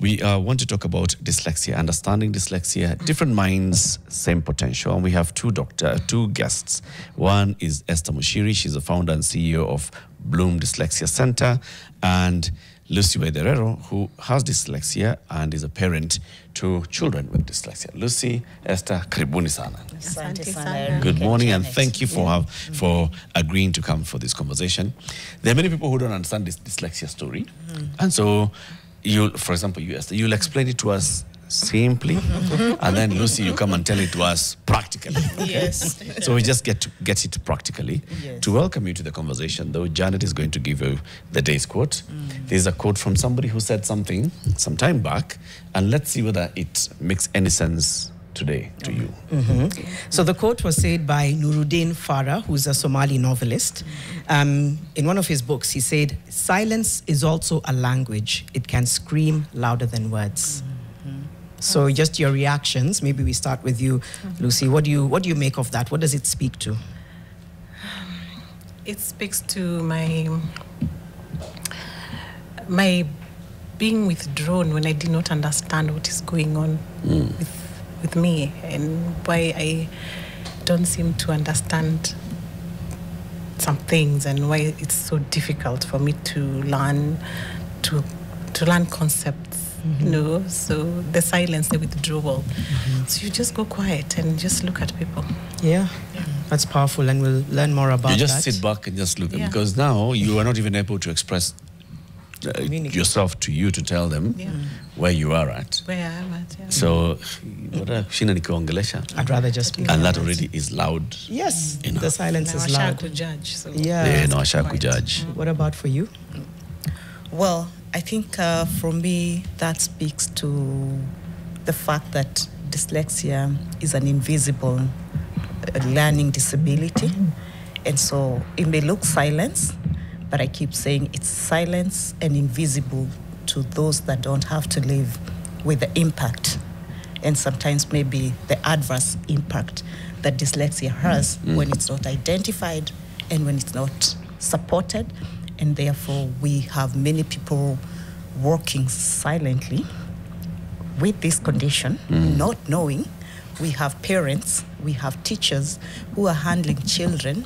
We want to talk about dyslexia, understanding dyslexia, different minds, same potential. And we have two guests. One is Esther Muchiri. She's the founder and CEO of Dyslexia Center. And Lucie Waitherero, who has dyslexia and is a parent to children with dyslexia. Lucie, Esther, karibuni sana. Good morning, and thank you for agreeing to come for this conversation. There are many people who don't understand this dyslexia story. And so, for example, you, Esther, you'll explain it to us simply, and then Lucie, you come and tell it to us practically. Okay? Yes. So we just get it practically. Yes. To welcome you to the conversation, though, Janet is going to give you the day's quote. There's a quote from somebody who said something some time back, and let's see whether it makes any sense today to you. So the quote was said by Nuruddin Farah, who's a Somali novelist. In one of his books, he said, "Silence is also a language. It can scream louder than words." So just your reactions. Maybe we start with you, Lucie. What do you make of that? What does it speak to? It speaks to my being withdrawn when I did not understand what is going on with me, and why I don't seem to understand some things, and why it's so difficult for me to learn concepts. You know, so the silence, the withdrawal. So you just go quiet and just look at people. Yeah. That's powerful, and we'll learn more about that. You just sit back and just look, because now you are not even able to express yourself to tell them where you are at. Where I am at, yeah. So, I'd rather just be. And that already is loud. Yes, enough. the silence is Now I loud. shall judge. So. Yeah. No, I shall judge. What about for you? Well, I think for me, that speaks to the fact that dyslexia is an invisible learning disability. And so it may look silence, but I keep saying it's silence and invisible to those that don't have to live with the impact, and sometimes maybe the adverse impact that dyslexia has when it's not identified and when it's not supported. And therefore, we have many people working silently with this condition, not knowing. We have parents, we have teachers who are handling children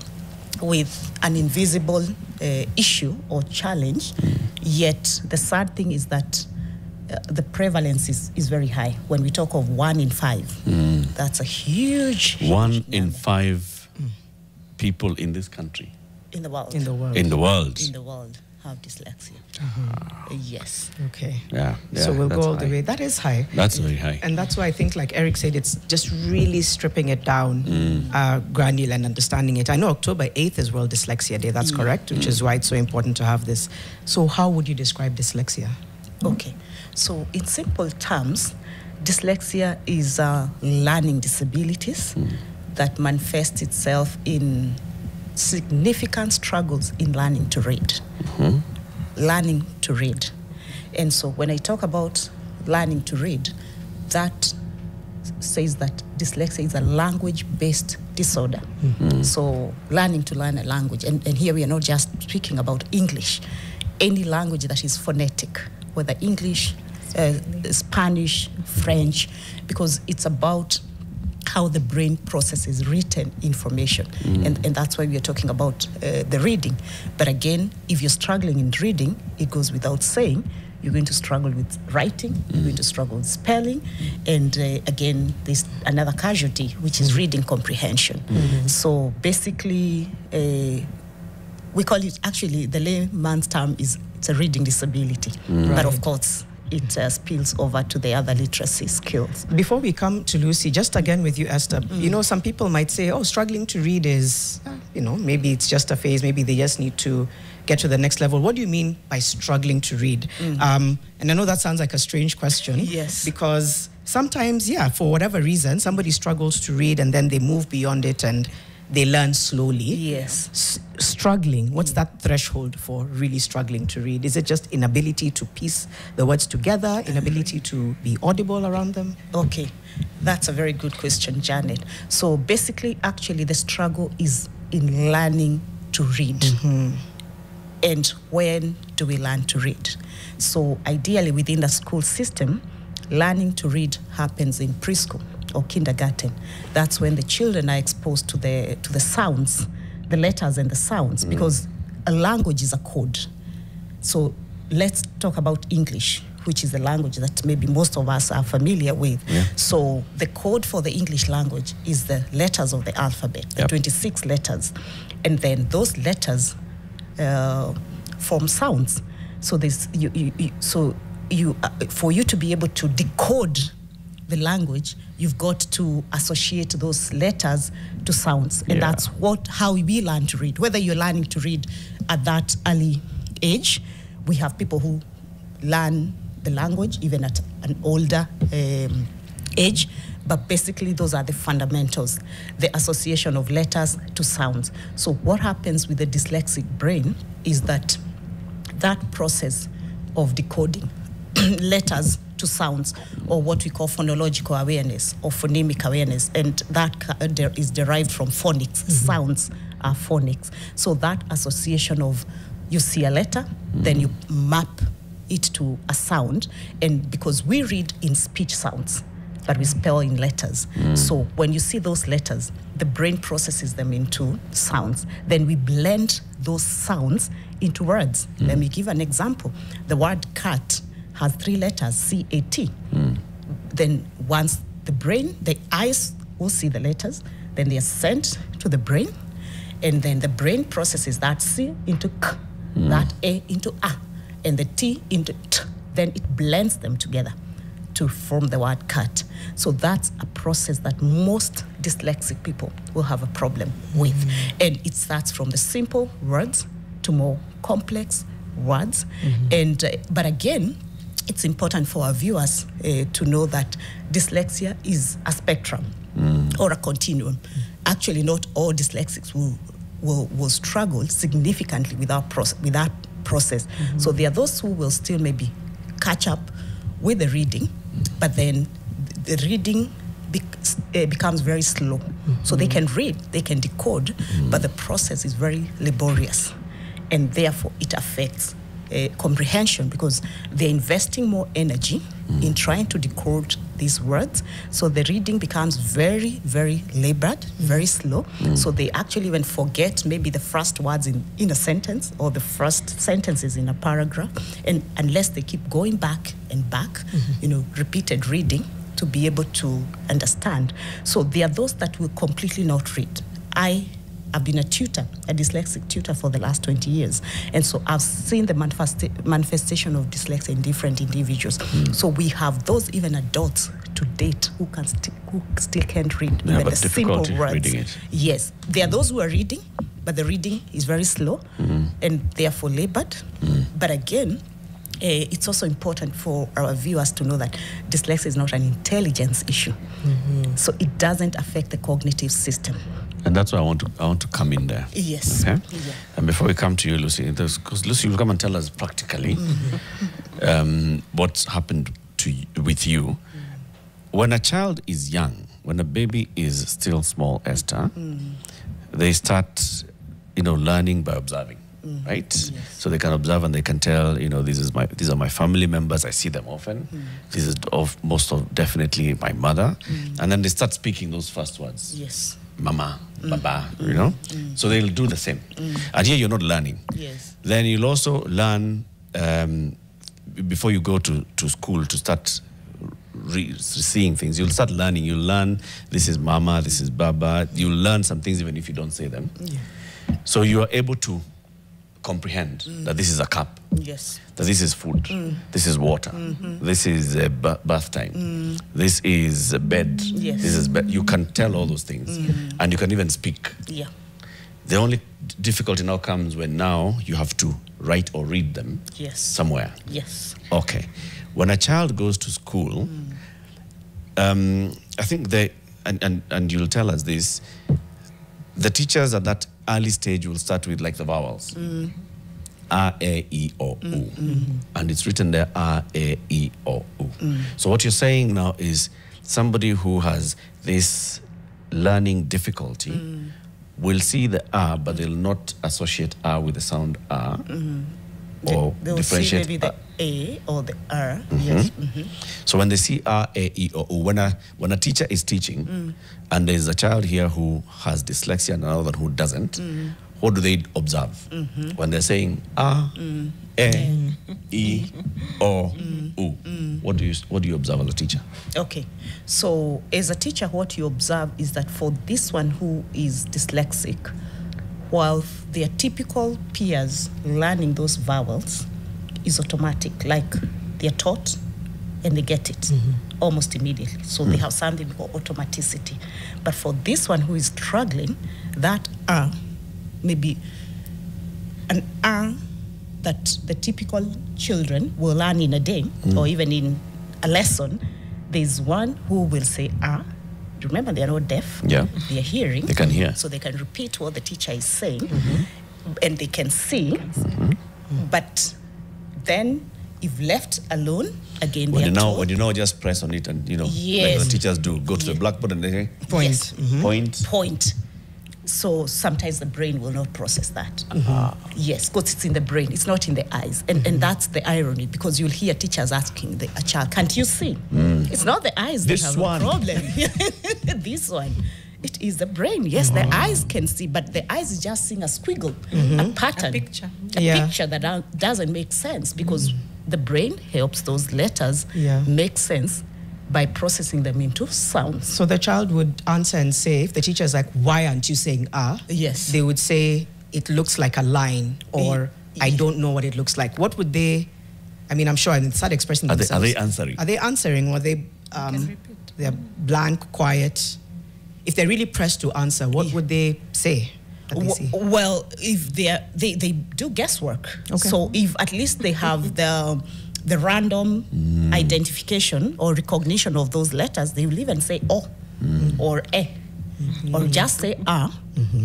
with an invisible issue or challenge. Yet the sad thing is that the prevalence is very high. When we talk of 1 in 5, that's a huge 1 in 5 people in this country. In the world. In the world. In the world. In the world have dyslexia. Yes. Okay. Yeah. So we'll go all high. the way. That is high. That's very high. And that's why I think, like Eric said, it's just really stripping it down, granular, and understanding it. I know October 8th is World Dyslexia Day. That's correct, which is why it's so important to have this. So how would you describe dyslexia? Okay. So in simple terms, dyslexia is learning disabilities that manifest itself in significant struggles in learning to read. Learning to read. And so when I talk about learning to read, that says that dyslexia is a language-based disorder. So learning to learn a language, and here we are not just speaking about English, any language that is phonetic, whether English, Spanish, French, because it's about how the brain processes written information. And that's why we are talking about the reading. But again, if you're struggling in reading, it goes without saying, you're going to struggle with writing, you're going to struggle with spelling, and again, there's another casualty, which is reading comprehension. So basically, we call it, actually, the layman's term is it's a reading disability. But of course, it spills over to the other literacy skills. Before we come to Lucie, just again with you, Esther, you know, some people might say, oh, struggling to read is, you know, maybe it's just a phase, maybe they just need to get to the next level. What do you mean by struggling to read? And I know that sounds like a strange question. Yes. Because sometimes, for whatever reason, somebody struggles to read and then they move beyond it and they learn slowly. Yes. Struggling, what's that threshold for really struggling to read? Is it just inability to piece the words together, inability to be audible around them? Okay, that's a very good question, Janet. So basically, actually, the struggle is in learning to read. And when do we learn to read? So ideally within the school system, learning to read happens in preschool or kindergarten. That's when the children are exposed to the sounds, the letters and the sounds, because a language is a code. So let's talk about English, which is a language that maybe most of us are familiar with. Yeah. So the code for the English language is the letters of the alphabet, the 26 letters. And then those letters form sounds. So for you to be able to decode the language, you've got to associate those letters to sounds. And that's how we learn to read. Whether you're learning to read at that early age, we have people who learn the language even at an older age, but basically those are the fundamentals, the association of letters to sounds. So what happens with the dyslexic brain is that process of decoding letters to sounds, or what we call phonological awareness or phonemic awareness, and that is derived from phonics. Sounds are phonics. So that association of, you see a letter, then you map it to a sound, and because we read in speech sounds, but we spell in letters. So when you see those letters, the brain processes them into sounds. Then we blend those sounds into words. Let me give an example. The word cat has 3 letters, C-A-T. Then once the eyes will see the letters, then they are sent to the brain, and then the brain processes that C into K, that A into A, and the T into T. Then it blends them together to form the word cat. So that's a process that most dyslexic people will have a problem with. And it starts from the simple words to more complex words. And but again, it's important for our viewers to know that dyslexia is a spectrum or a continuum. Actually, not all dyslexics will struggle significantly with that process. So there are those who will still maybe catch up with the reading, but then the reading becomes very slow. So they can read, they can decode, but the process is very laborious, and therefore it affects comprehension, because they're investing more energy in trying to decode these words. So the reading becomes very, very labored, very slow. So they actually even forget maybe the first words in a sentence or the first sentences in a paragraph, and unless they keep going back and back, repeated reading to be able to understand. So there are those that will completely not read. I've been a dyslexic tutor for the last 20 years. And so I've seen the manifestation of dyslexia in different individuals. So we have those even adults to date who still can't read even the simple words. Reading it. Yes, there are those who are reading, but the reading is very slow and therefore labored. But again, it's also important for our viewers to know that dyslexia is not an intelligence issue. So it doesn't affect the cognitive system. And that's why I want to come in there. Yes. Okay? Yeah. And before we come to you, Lucie, because Lucie will come and tell us practically what's happened with you. When a child is young, when a baby is still small, Esther, they start, learning by observing. Right? Yes. So they can observe and they can tell, these are my family members. I see them often. This is definitely my mother. And then they start speaking those first words. Yes. Mama, Baba, So they'll do the same. And here you're not learning. Yes. Then you'll also learn before you go to school to start seeing things. You'll start learning. You'll learn this is Mama, this is Baba. You'll learn some things even if you don't say them. Yeah. So you are able to comprehend that this is a cup, yes, that this is food, this is water, this is bath time, this is a bed, yes, this is bed. You can tell all those things, and you can even speak. Yeah. The only difficulty now comes when now you have to write or read them somewhere. Yes. Okay. When a child goes to school, I think and you'll tell us this, the teachers at that early stage will start with like the vowels. A, E, O, U. And it's written there, A, E, O, U. So what you're saying now is somebody who has this learning difficulty will see the A, but they'll not associate A with the sound A. or They will see differentiate? maybe the A or the R. Yes. So when they see R, A, E, or O, when a teacher is teaching, and there's a child here who has dyslexia and another who doesn't, what do they observe when they're saying R, A, E, O, U? What do you observe as a teacher? Okay, so as a teacher, what you observe is that for this one who is dyslexic, while their typical peers learning those vowels is automatic, like they're taught and they get it almost immediately. So they have something called automaticity. But for this one who is struggling, that R, maybe an R that the typical children will learn in a day or even in a lesson, there's one who will say R. Remember, they are not deaf. Yeah. They are hearing. They can hear. So they can repeat what the teacher is saying and they can see. But then if left alone, again, When they you are know, told, when you know, just press on it and, like Yes. the teachers do, go to the blackboard and they say, Point. Yes. point. point. So sometimes the brain will not process that. Yes, because it's in the brain, it's not in the eyes. And that's the irony, because you'll hear teachers asking a child, can't you see? It's not the eyes This that have one. a problem. This one. It is the brain. Yes, the eyes can see, but the eyes is just seeing a squiggle, a pattern, A picture. a Yeah. picture that doesn't make sense, because the brain helps those letters Yeah. make sense by processing them into sounds. So the child would answer and say, if the teacher is like, why aren't you saying ah? Yes. They would say, it looks like a line, or I don't know what it looks like. What would they, I mean, I'm sure, and start expressing Are themselves. they answering? Are they answering, or they, repeat. they're blank, quiet? If they're really pressed to answer, what would they say? That they see? Well, if they do guesswork. Okay. So if at least they have the random identification or recognition of those letters, they will even say O or E or just say R.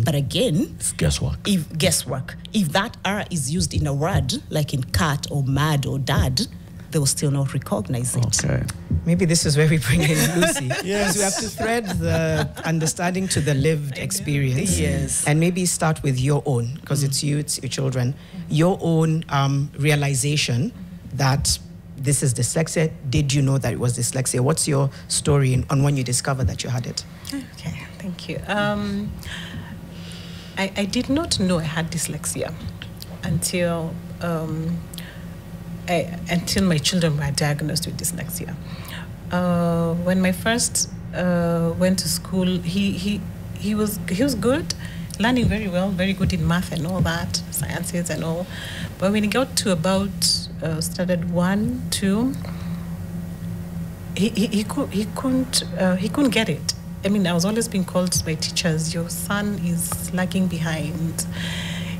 But again, It's guesswork. if guesswork, if that R is used in a word like in cat or mad or dad, they will still not recognize it. Okay. Maybe this is where we bring in Lucy. Yes. We have to thread the understanding to the lived experience. Yes. And maybe start with your own, because it's you, it's your children. Your own realization that this is dyslexia. Did you know that it was dyslexia? What's your story on when you discovered that you had it? Okay, thank you. I did not know I had dyslexia until my children were diagnosed with dyslexia. When my first went to school, he was good, learning very well, very good in math and all that, sciences and all. But when he got to about standard 1, 2, he couldn't get it. I mean, I was always being called by teachers, your son is lagging behind.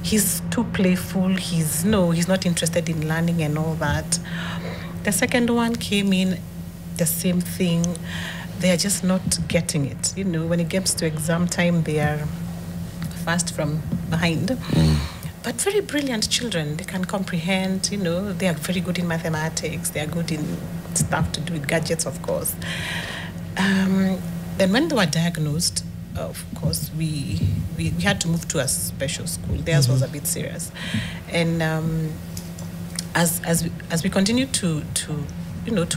He's too playful. He's not interested in learning and all that. The second one came in, the same thing. They are just not getting it. You know, when it gets to exam time, they are fast from behind. But very brilliant children. They can comprehend, they are very good in mathematics. They are good in stuff to do with gadgets, of course. Then when they were diagnosed, of course, we had to move to a special school. Theirs was a bit serious. And as we continue to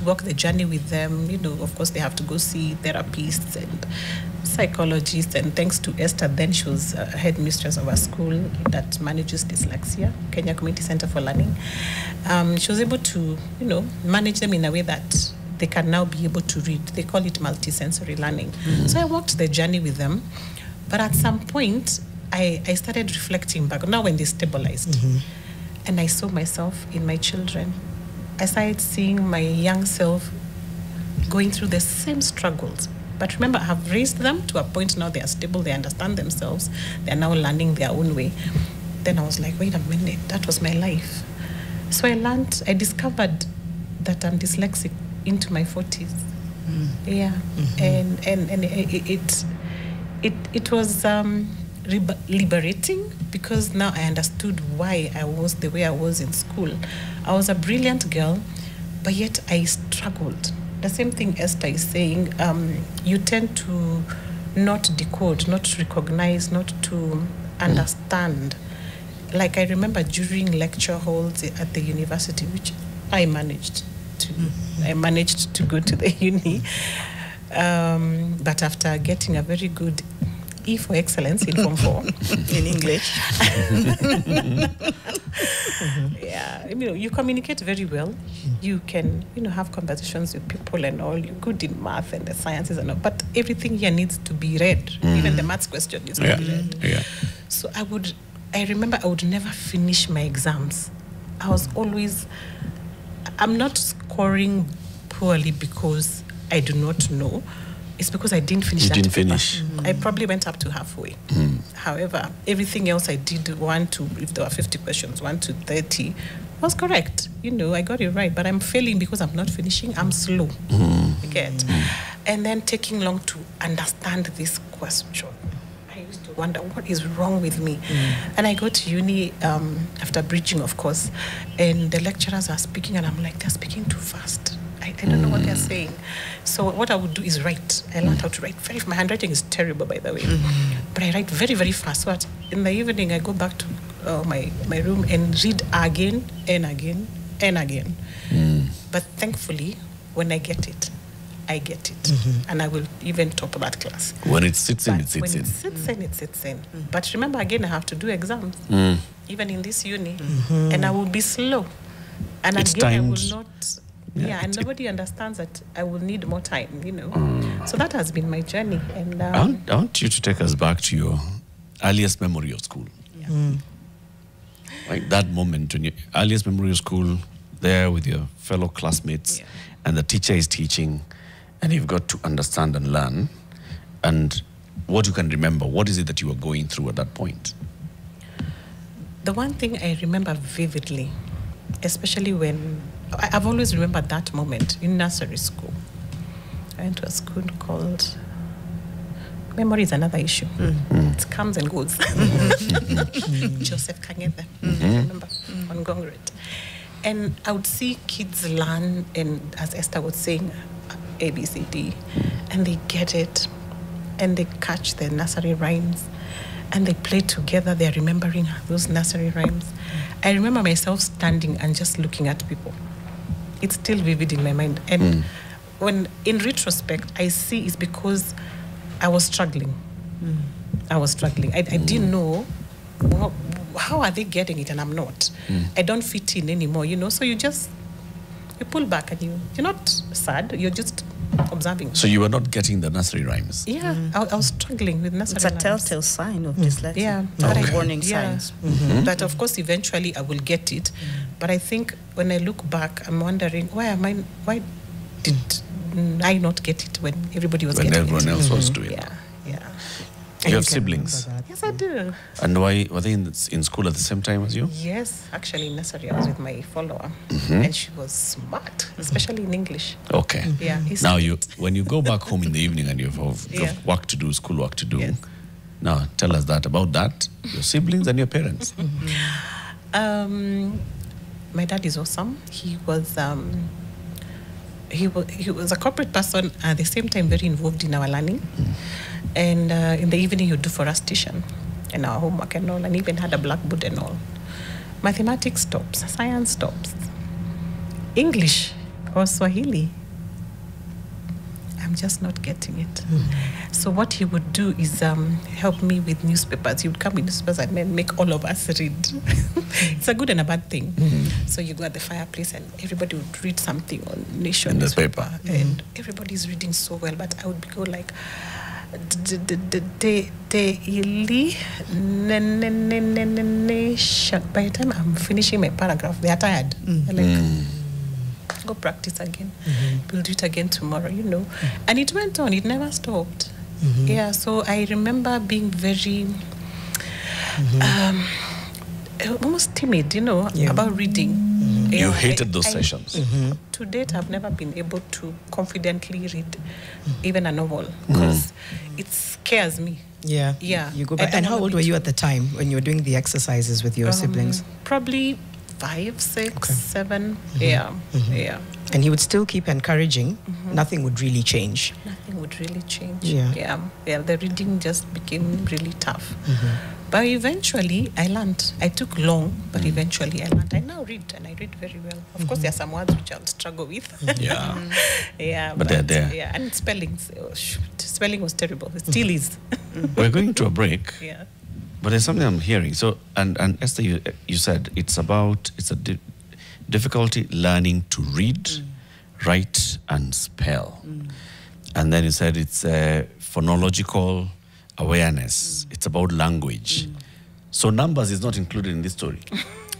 walk the journey with them, of course, they have to go see therapists and psychologists. And thanks to Esther, then she was headmistress of a school that manages dyslexia, Kenya Community Center for Learning. She was able to, manage them in a way that they can now be able to read. They call it multisensory learning. So I walked the journey with them. But at some point, I started reflecting back, now when they stabilized. And I saw myself in my children. I started seeing my young self going through the same struggles. But remember, I have raised them to a point now they are stable, they understand themselves, they are now learning their own way. Then I was like, wait a minute, that was my life. So I discovered that I'm dyslexic into my 40s. Yeah. And it was liberating, because now I understood why I was the way I was in school. I was a brilliant girl, but yet I struggled. The same thing Esther is saying, you tend to not decode, not recognize, not to understand like I remember during lecture halls at the university, which I managed to go to the uni. But after getting a very good E for excellence in Form 4 in English, yeah, you communicate very well. You can, have conversations with people and all. You're good in math and the sciences and all. But everything here needs to be read. Even the maths question needs to be read. Yeah. So I remember I would never finish my exams. I'm not scoring poorly because I do not know. It's because I didn't finish that paper. I probably went up to halfway. However, everything else I did, if there were 50 questions, 1 to 30, was correct. I got it right, but I'm failing because I'm not finishing. I'm slow. You get? And then taking long to understand this question. I used to wonder, what is wrong with me? And I go to uni after bridging, of course, and the lecturers are speaking, and I'm like, they're speaking too fast. I don't know what they're saying. So what I would do is write. I learned how to write. My handwriting is terrible, by the way. But I write very, very fast. So in the evening, I go back to my room and read again and again and again. But thankfully, when I get it, I get it. And I will even top that class. When it sits in, it sits in. When it sits in, it sits in. But remember, again, I have to do exams, even in this uni. And I will be slow. And It's again, timed. I will not... Yeah, and nobody understands that I will need more time, So that has been my journey. And I want you to take us back to your earliest memory of school. Like that moment when your earliest memory of school, there with your fellow classmates, and the teacher is teaching, and you've got to understand and learn. And what you can remember, what is it that you were going through at that point? The one thing I remember vividly, especially when I've always remembered that moment in nursery school. I went to a school called... Memory is another issue. It comes and goes. Joseph Kangebe, I remember, on Gongret. And I would see kids learn, and as Esther was saying, A, B, C, D, and they get it, and they catch the nursery rhymes, and they play together. They're remembering those nursery rhymes. I remember myself standing and just looking at people. It's still vivid in my mind. And when, in retrospect, I see it's because I was struggling. I was struggling. I didn't know how are they getting it and I'm not. I don't fit in anymore, So you pull back and you're not sad. You're just observing. So you were not getting the nursery rhymes? Yeah, I was struggling with nursery rhymes. It's a telltale sign of dyslexia. Yeah. Warning signs. But of course, eventually I will get it. But I think when I look back, I'm wondering, why did I not get it when everybody was getting it? When everyone else was doing it. Yeah. You have siblings? Yes, I do. And were they in school at the same time as you? Yes, actually in nursery I was with my follower, and she was smart, especially in English. Okay. Yeah. Now when you go back home in the evening and you have work to do, schoolwork to do. Now tell us about that, your siblings and your parents. My dad is awesome. He was a corporate person, at the same time very involved in our learning. And in the evening, he would do for us tuition and our homework and all, and even had a blackboard and all. Mathematics stops, science stops. English or Swahili, I'm just not getting it. So what he would do is help me with newspapers. He would come with newspapers and then make all of us read. It's a good and a bad thing. So you go at the fireplace and everybody would read something on Nation in the newspaper. paper. And everybody's reading so well, but I would go like... By the time I'm finishing my paragraph, they are tired. They're like, go practice again. We'll do it again tomorrow, And it went on. It never stopped. Yeah, so I remember being very almost timid, about reading. You hated those sessions. To date, I've never been able to confidently read even a novel because it scares me. Yeah. You go back. And how old were you at the time when you were doing the exercises with your siblings? Probably 5, 6, 7. Yeah. And he would still keep encouraging. Nothing would really change. Nothing would really change. Yeah. The reading just became really tough. But eventually I learned. I took long, but eventually I learned. I now read, and I read very well. Of course, there are some words which I'll struggle with. Yeah. Yeah, But they're there. Yeah, and spelling was terrible. It still is. We're going to a break. Yeah. But there's something I'm hearing. So, and Esther, you said it's a difficulty learning to read, write, and spell. And then you said it's phonological awareness. It's about language. So numbers is not included in this story.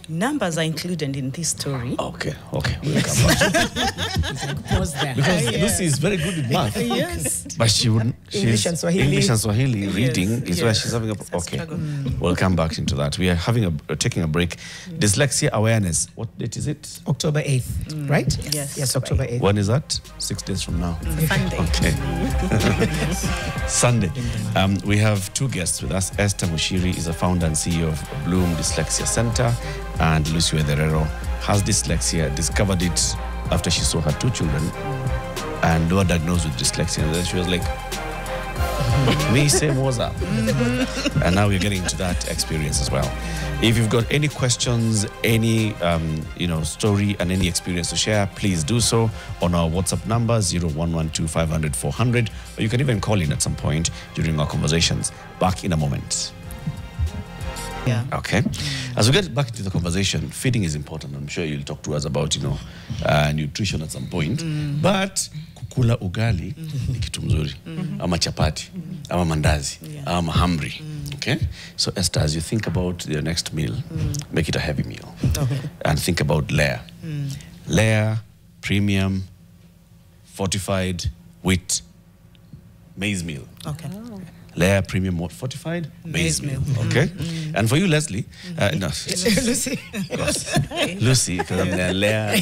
Numbers are included in this story. Okay. We'll come back. Pause there. Because Lucy is very good with math. Yes. But she wouldn't. English and Swahili. English and Swahili reading is where she's having a. Okay, we'll come back into that. We are taking a break. Dyslexia awareness. What date is it? October 8th, right? Yes. October 8th. When is that? 6 days from now. Sunday. Okay. Sunday. We have two guests with us. Esther Muchiri is a founder and CEO of Bloom Dyslexia Center, and Lucie Waitherero has dyslexia, discovered it after she saw her two children and were diagnosed with dyslexia. And then she was like, me, same was up. And now we're getting into that experience as well. If you've got any questions, any story and any experience to share, please do so on our WhatsApp number 0112 500 400, or you can even call in at some point during our conversations. Back in a moment. Yeah. Okay. As we get back into the conversation, feeding is important. I'm sure you'll talk to us about, nutrition at some point. But kukula ugali ni kitu mzuri. Ama chapati, ama mandazi, ama mahamri. Okay? So Esther, as you think about your next meal, make it a heavy meal. Okay. And think about layer. Layer, premium, fortified, wheat, maize meal. Okay. Layer, premium, what? Fortified? Maize meal. meal. Okay? And for you, Leslie, no. Lucy. Lucy, because I'm there, layer.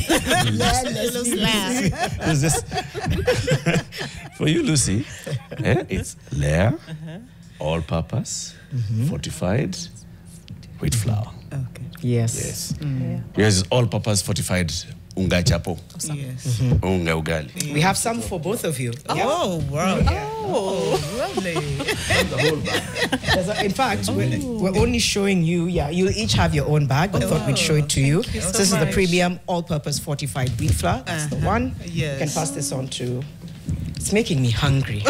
Who's this? For you, Lucy, it's layer, all-purpose, fortified, wheat flour. Okay. Yes. Yours is all-purpose, fortified, unga chapo. Yes. Unga ugali. We have some for both of you. Oh, wow. Oh, lovely. In fact, we're only showing you, you'll each have your own bag, but I thought we'd show it to you. you So so this is the much. premium all-purpose fortified wheat flour. That's the one. Yes. You can pass this on to... It's making me hungry.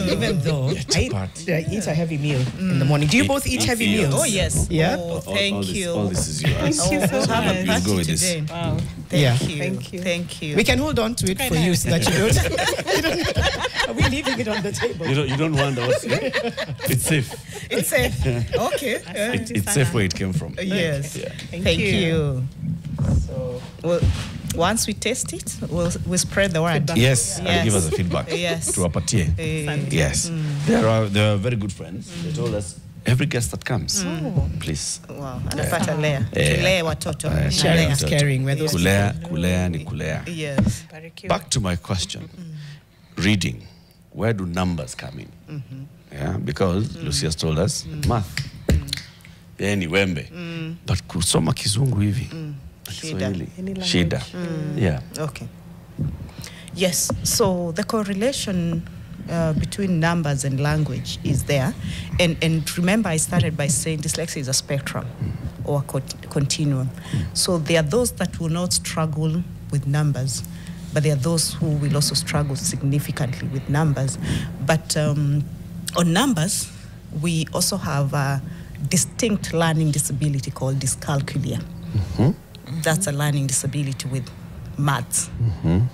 Even though I eat a heavy meal in the morning. Do you both eat heavy meals? Oh, yes. Yeah? Oh, thank you. All this is yours. Thank you so Have a much. Let's go party with this. today. Wow. Thank you. Thank you. We can hold on to it for you so that you don't... Are we leaving it on the table? You don't wonder what's here? It's safe. It's safe. Okay. It's safe where it came from. Yes. Yeah. Thank you. So, Well, once we taste it, we'll spread the word. Yes, and Yes. give us a feedback. Yes. To Apatie. Yes. They are very good friends. They told us every guest that comes, please. Wow. Anapata layer. Yeah. Tulea watoto. Na sharing layer. is caring. Where those Kulea ni kulea. Yes. Back to my question. Reading. Where do numbers come in? Yeah, because Lucy has told us math. Yeah, ni wembe. But kusoma kizungu hivi. Kiswahili. Shida. Yeah. Okay. Yes. So the correlation between numbers and language is there. And remember, I started by saying dyslexia is a spectrum or a continuum. So there are those that will not struggle with numbers, but there are those who will also struggle significantly with numbers. But on numbers, we also have a distinct learning disability called dyscalculia. That's a learning disability with maths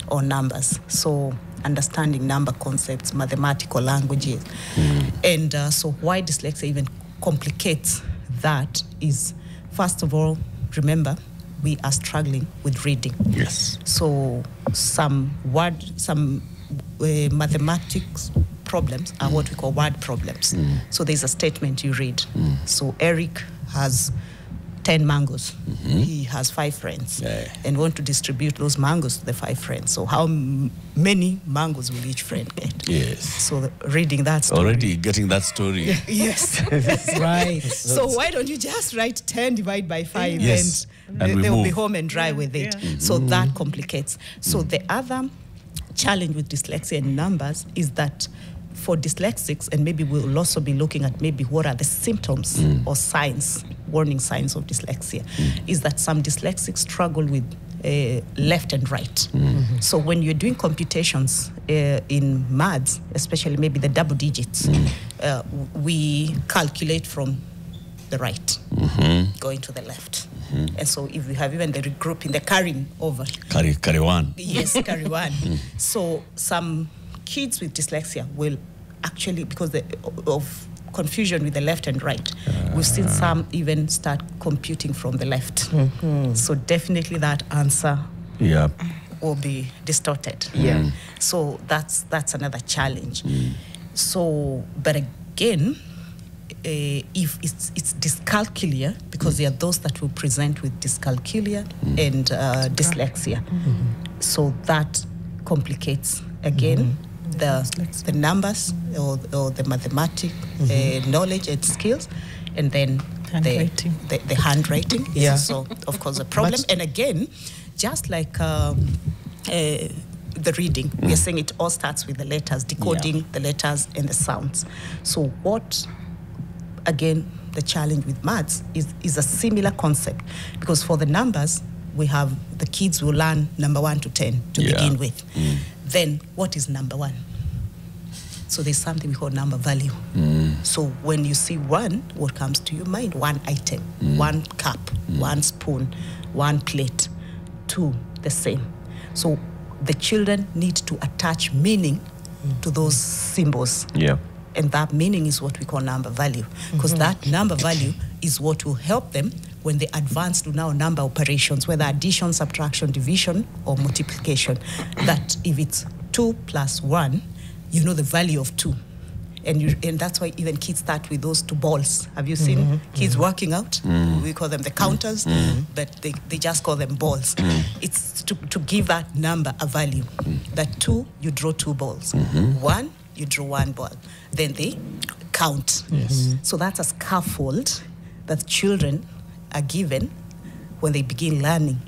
or numbers. So understanding number concepts, mathematical languages. And so why dyslexia even complicates that is, first of all, remember, we are struggling with reading. Yes. So some mathematics problems are what we call word problems. So there's a statement you read. So Eric has 10 mangoes. He has 5 friends and want to distribute those mangoes to the 5 friends. So how many mangoes will each friend get? Yes. So reading that story. Already getting that story. Yes. right. So why don't you just write 10 divided by 5 Yes. and And we they'll be move. home and dry with it. So that complicates. So the other challenge with dyslexia and numbers is that for dyslexics, and maybe we'll also be looking at maybe what are the symptoms or signs, warning signs of dyslexia, is that some dyslexics struggle with left and right. So when you're doing computations in maths, especially maybe the double digits, we calculate from the right, going to the left. And so if we have even the regrouping, the carrying over. Carry one. Yes, carry one. So some kids with dyslexia will actually, because of confusion with the left and right, we've seen some even start computing from the left. So definitely that answer will be distorted. So that's another challenge. So, but again, if it's dyscalculia, because there are those that will present with dyscalculia and dyslexia. So that complicates again the numbers or the mathematic knowledge and skills, and then the handwriting is also, of course, a problem. And again, just like the reading, we are saying it all starts with the letters, decoding the letters and the sounds. So what, again, the challenge with maths is a similar concept, because for the numbers, we have the kids will learn number 1 to 10 to begin with. Then what is number 1? So there's something we call number value. So when you see 1, what comes to your mind? 1 item, 1 cup, 1 spoon, 1 plate. 2, the same. So the children need to attach meaning to those symbols. And that meaning is what we call number value, because that number value is what will help them when they advance to now number operations, whether addition, subtraction, division, or multiplication. That if it's 2 plus 1, you know the value of 2. And that's why even kids start with those 2 balls. Have you seen kids working out? We call them the counters, but they just call them balls. It's to give that number a value. That 2, you draw 2 balls. 1, you draw 1 ball. Then they count. So that's a scaffold that children are given when they begin learning.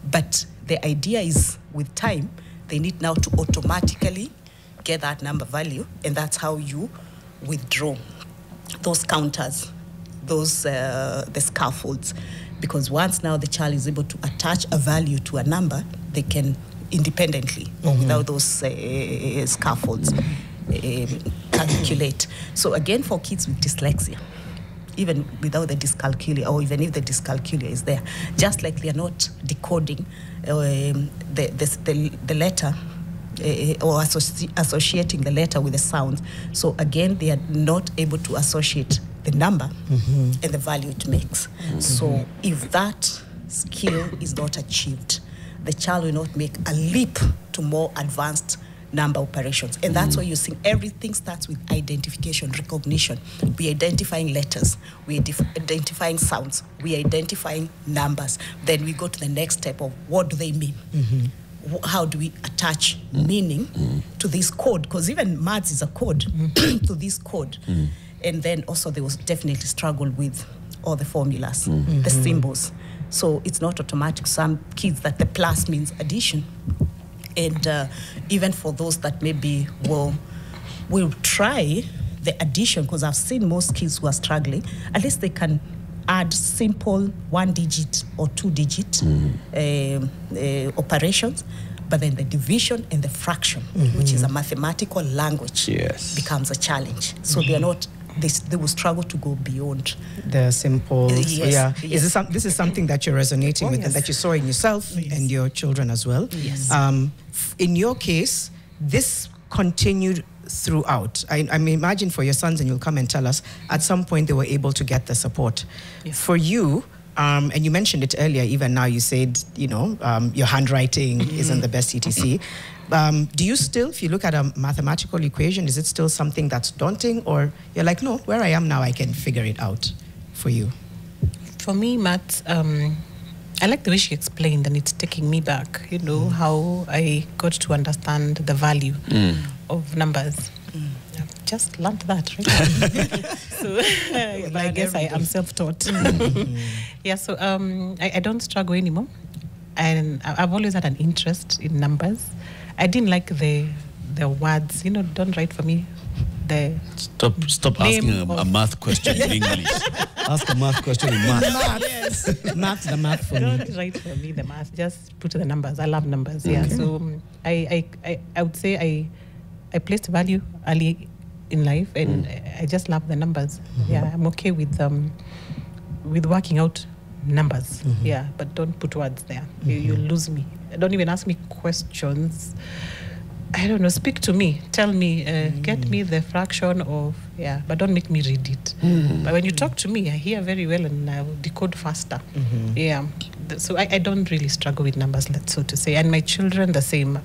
But the idea is, with time, they need now to automatically get that number value, and that's how you withdraw those counters, those the scaffolds. Because once now the child is able to attach a value to a number, they can independently, or without those scaffolds, calculate. So again, for kids with dyslexia, even without the dyscalculia, or even if the dyscalculia is there, just like they are not decoding the letter, or associating the letter with the sound. So again, they are not able to associate the number and the value it makes. So if that skill is not achieved, the child will not make a leap to more advanced number operations. And that's why you're seeing everything starts with identification, recognition. We're identifying letters, we're identifying sounds, we're identifying numbers. Then we go to the next step of what do they mean? How do we attach meaning to this code? Because even maths is a code to this code. And then also they will definitely struggle with all the formulas, the symbols. So it's not automatic. Some kids that the plus means addition. And even for those that maybe will try the addition, because I've seen most kids who are struggling, at least they can add simple 1-digit or 2-digit operations, but then the division and the fraction, which is a mathematical language, becomes a challenge. So they are not. They will struggle to go beyond the simple. Yes. This is something that you're resonating with, and that you saw in yourself and your children as well. In your case, this continued throughout. I imagine for your sons, and you'll come and tell us, at some point they were able to get the support. For you, and you mentioned it earlier, even now you said, your handwriting isn't the best, etc. Do you still, if you look at a mathematical equation, is it still something that's daunting, or you're like, no, where I am now, I can figure it out for you? For me, maths, I like the way she explained, and it's taking me back, how I got to understand the value of numbers. I've just learned that, right? So I guess I am self-taught. So I don't struggle anymore. And I've always had an interest in numbers. I didn't like the words, don't write for me the Stop name asking a math question in English. Ask a math question in math. Yes. Math the math for me. Don't write for me the math. Just put the numbers. I love numbers. Yeah. So I would say I placed value early in life, and I just love the numbers. Yeah, I'm okay with working out numbers. Yeah, but don't put words there. You lose me. Don't even ask me questions. I don't know. Speak to me. Tell me. Get me the fraction of but don't make me read it. But when you talk to me, I hear very well and I will decode faster. Yeah. So I don't really struggle with numbers, so to say. And my children the same.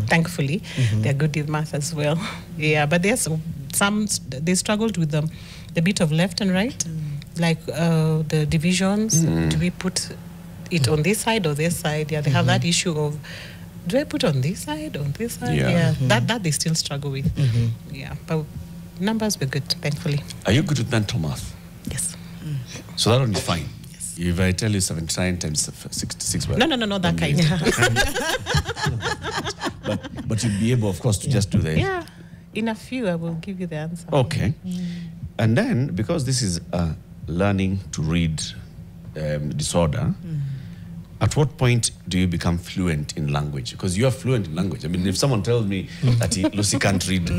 Thankfully, they're good with math as well. Yeah. But there's some they struggled with the bit of left and right, like the divisions. Do we put it on this side or this side? Yeah. They have that issue of, do I put on this side, on this side? Yeah. That they still struggle with. Yeah, but numbers were good, thankfully. Are you good with mental math? Yes. So that one is fine. Yes. If I tell you 79 times 66, well, no, that kind. but you'd be able, of course, to just do that. Yeah, in a few, I will give you the answer. Okay. And then, because this is a learning to read disorder, at what point do you become fluent in language? Because you are fluent in language. I mean, if someone tells me that Lucie can't read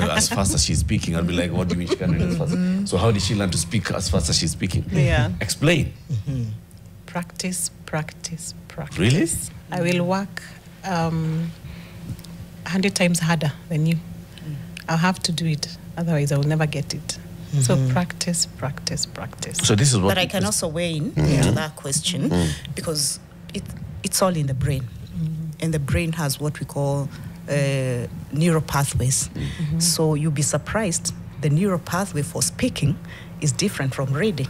as fast as she's speaking, I'll be like, what do you mean she can't read as fast? So how did she learn to speak as fast as she's speaking? Yeah. Explain. Practice. Really? I will work 100 times harder than you. I'll have to do it. Otherwise, I will never get it. So practice. So this is what. But I can also weigh in to that question because it's all in the brain, and the brain has what we call neural pathways. So you'll be surprised. The neural pathway for speaking is different from reading.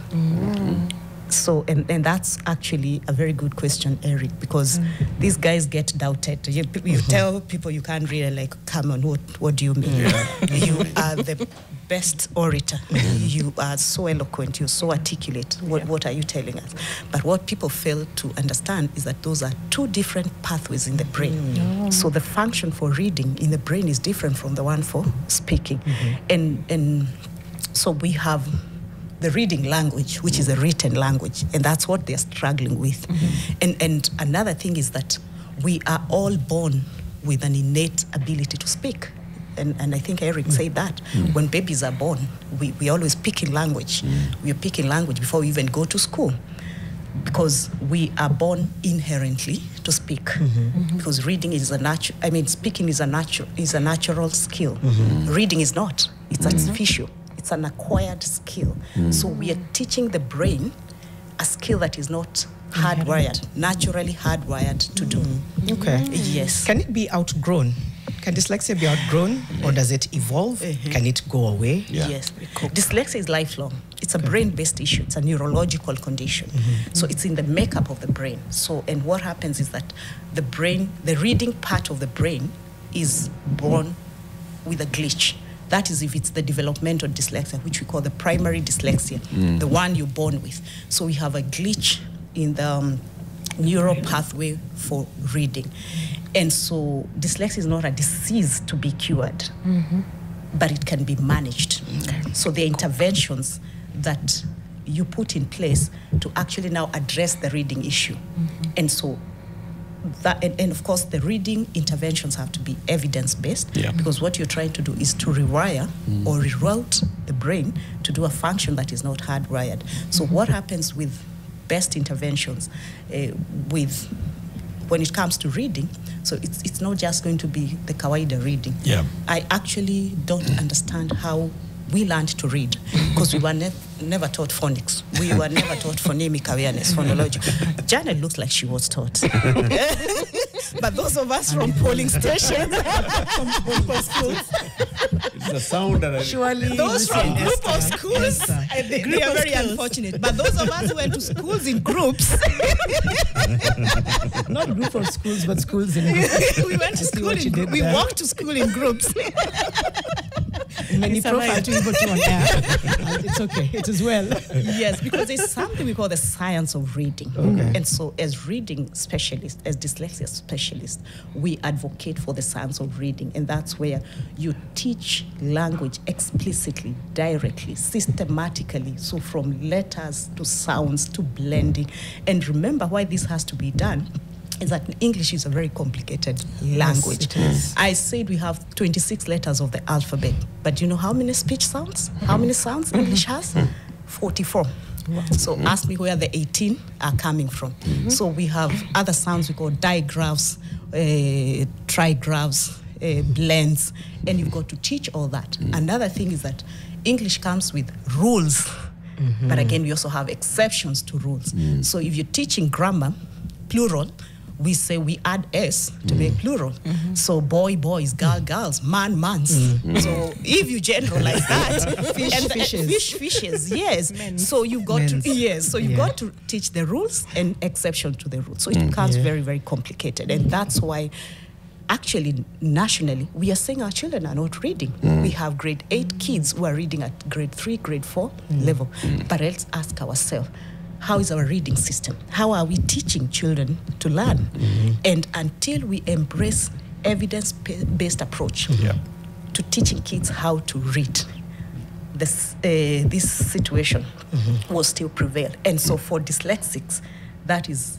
So, and that's actually a very good question, Eric, because these guys get doubted. You tell people you can't read, like, come on, what do you mean? You are the best orator. You are so eloquent. You're so articulate. What are you telling us? But what people fail to understand is that those are two different pathways in the brain. So the function for reading in the brain is different from the one for speaking. And so we have the reading language, which is a written language, and that's what they're struggling with. And another thing is that we are all born with an innate ability to speak. And I think Eric said that. When babies are born, we always pick in language. We are picking language before we even go to school, because we are born inherently to speak. Because reading is speaking is a natural skill. Reading is not. It's artificial. It's an acquired skill. So we are teaching the brain a skill that is not hardwired, naturally hardwired to do. Okay. Yes. Can it be outgrown? Can dyslexia be outgrown, or does it evolve? Can it go away? Yes. Dyslexia is lifelong. It's a brain-based issue. It's a neurological condition. So it's in the makeup of the brain. So, and what happens is that the brain, the reading part of the brain is born with a glitch. That is if it's the developmental dyslexia, which we call the primary dyslexia, the one you're born with. So we have a glitch in the neural pathway for reading. And so dyslexia is not a disease to be cured, but it can be managed. So there are interventions that you put in place to actually now address the reading issue. And so that, and of course, the reading interventions have to be evidence-based, because what you're trying to do is to rewire or reroute the brain to do a function that is not hardwired. So what happens with best interventions when it comes to reading, so it's not just going to be the kawaida reading. I actually don't understand how we learned to read, because we were never taught phonics. We were never taught phonemic awareness, phonological. Janet looks like she was taught. But those of us from polling stations, it's a sound that surely those from group of schools, they are very unfortunate. But those of us who went to schools in groups, not group of schools, but schools in groups. We went to school in groups. We walked to school in groups. Many profile to able to on air. It's okay. It is well. Yes, because it's something we call the science of reading. Okay. And so as reading specialists, as dyslexia specialists, we advocate for the science of reading. And that's where you teach language explicitly, directly, systematically. So from letters to sounds to blending. And remember why this has to be done is that English is a very complicated language. It is. I said we have 26 letters of the alphabet, but do you know how many speech sounds? How many sounds English has? 44. So ask me where the 18 are coming from. So we have other sounds we call digraphs, trigraphs, blends, and you've got to teach all that. Another thing is that English comes with rules, but again, we also have exceptions to rules. So if you're teaching grammar, plural, we say we add S to make plural. So boy, boys, girl, girls, man, mans. So if you generalize that, Fish, and fishes. fishes, yes. So you've got Men's. to, yes. So you've got to teach the rules and exception to the rules. So it becomes very, very complicated. And that's why actually, nationally, we are saying our children are not reading. We have grade 8 kids who are reading at grade 3, grade 4 level. But let's ask ourselves, how is our reading system? How are we teaching children to learn? And until we embrace evidence-based approach to teaching kids how to read, this situation will still prevail. And so for dyslexics, that is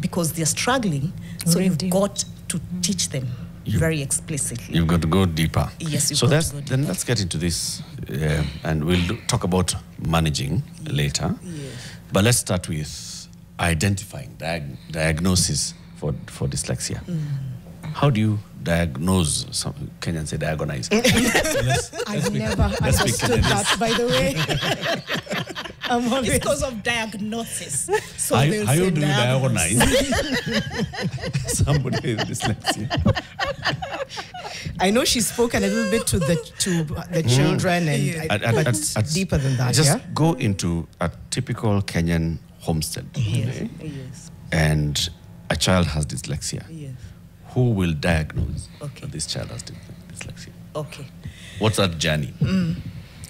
because they're struggling, so you've got to teach them very explicitly. You've got to go deeper. Yes, you've so got to go deeper. Then let's get into this, and we'll talk about managing later. Yes. But let's start with identifying, diagnosis for dyslexia. How do you diagnose? Some Kenyans say diagnose. I've never understood that, by the way. It's because of diagnosis. So How they'll say do you diagnosis. diagnose somebody with dyslexia? I know she spoke a little bit to the children, but it's deeper than that. Just go into a typical Kenyan homestead, Yes. and a child has dyslexia. Yes. Who will diagnose Okay. that this child has dyslexia? Okay. What's that journey?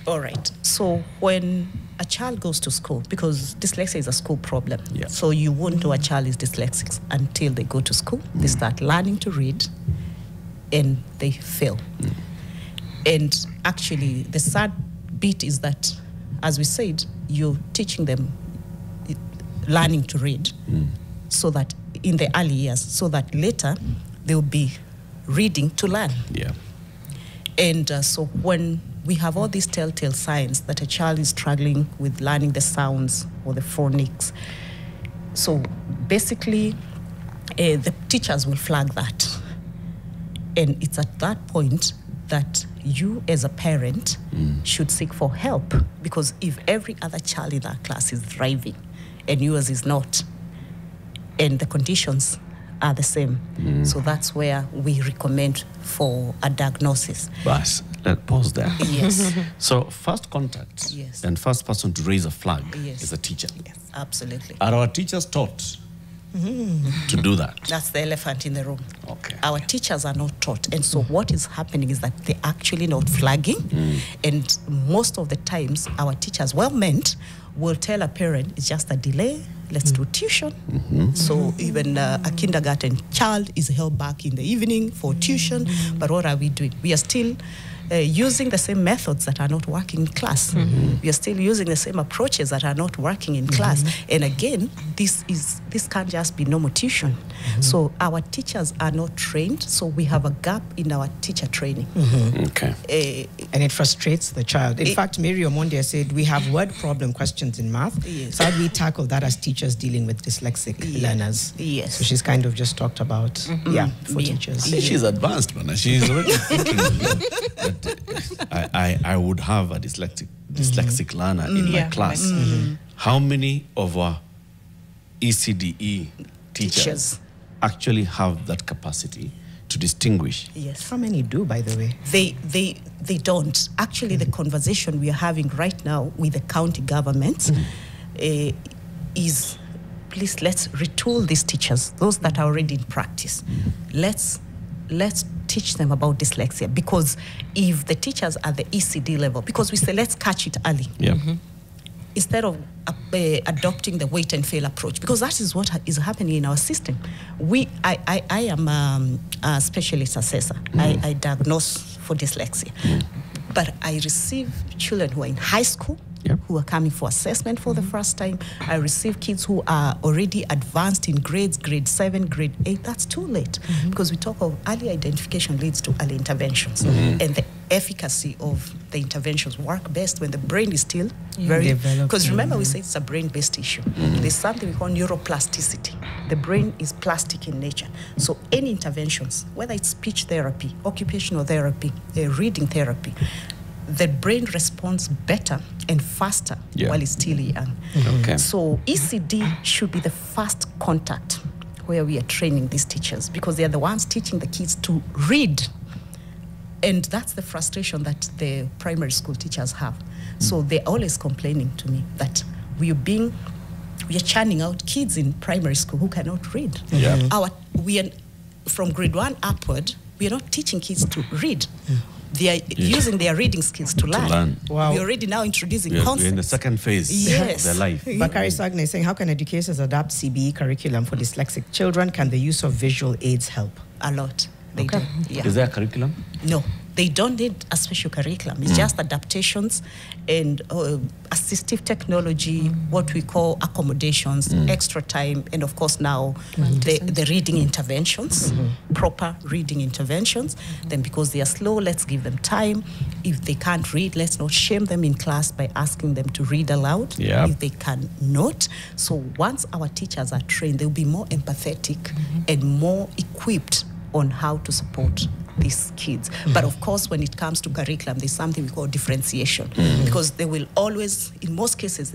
All right. So when a child goes to school, because dyslexia is a school problem, Yeah. so you won't know a child is dyslexic until they go to school. They start learning to read, and they fail. And actually, the sad bit is that, as we said, you're teaching them learning to read, so that in the early years, so that later they'll be reading to learn. Yeah. And so when we have all these telltale signs that a child is struggling with learning the sounds or the phonics, so basically the teachers will flag that. And it's at that point that you as a parent should seek for help, because if every other child in that class is thriving and yours is not, and the conditions are the same, so that's where we recommend for a diagnosis. But let's pause there. Yes. So first contact Yes. and first person to raise a flag Yes. is a teacher. Yes, absolutely. Are our teachers taught to do that? That's the elephant in the room. Okay. Our teachers are not taught. And so what is happening is that they're actually not flagging. And most of the times, our teachers, well-meant, will tell a parent, it's just a delay, let's do tuition. So even a kindergarten child is held back in the evening for tuition. But what are we doing? We are still using the same methods that are not working in class. We are still using the same approaches that are not working in class. And again, this can't just be normal tuition. So our teachers are not trained, so we have a gap in our teacher training. Okay. And it frustrates the child. In fact, Mary Omondia said we have word problem questions in math. Yes. So how do we tackle that as teachers dealing with dyslexic learners? Yes. So she's kind of just talked about, for teachers. I think she's advanced, man. She's already thinking that I would have a dyslexic learner in my class. How many of our ECDE teachers actually have that capacity to distinguish? Yes. How many do, by the way? They don't. Actually, the conversation we are having right now with the county governments is, please, let's retool these teachers, those that are already in practice. Let's teach them about dyslexia, because if the teachers are at the ECD level, because we say let's catch it early, instead of adopting the wait and fail approach, because that is what is happening in our system. I am a specialist assessor. I diagnose for dyslexia, but I receive children who are in high school, who are coming for assessment for the first time. I receive kids who are already advanced in grades, grade 7, grade 8. That's too late, because we talk of early identification leads to early interventions, and the efficacy of the interventions work best when the brain is still very, because remember we say it's a brain-based issue. There's something we call neuroplasticity. The brain is plastic in nature. So any interventions, whether it's speech therapy, occupational therapy, reading therapy, the brain responds better and faster while it's still young. So ECD should be the first contact where we are training these teachers, because they are the ones teaching the kids to read. And that's the frustration that the primary school teachers have. So they're always complaining to me that we are churning out kids in primary school who cannot read. We are, from grade 1 upward, we are not teaching kids to read. They are using their reading skills to learn. Wow. We're already now introducing concepts. We're in the second phase of their life. Bakari Sagne is saying, how can educators adapt CBE curriculum for dyslexic children? Can the use of visual aids help? A lot. They do. Is there a curriculum? No. They don't need a special curriculum. It's just adaptations and assistive technology, what we call accommodations, extra time, and of course now the reading interventions, proper reading interventions. Then because they are slow, let's give them time. If they can't read, let's not shame them in class by asking them to read aloud if they cannot. So once our teachers are trained, they'll be more empathetic and more equipped on how to support these kids. But of course, when it comes to curriculum, there's something we call differentiation, because they will always, in most cases,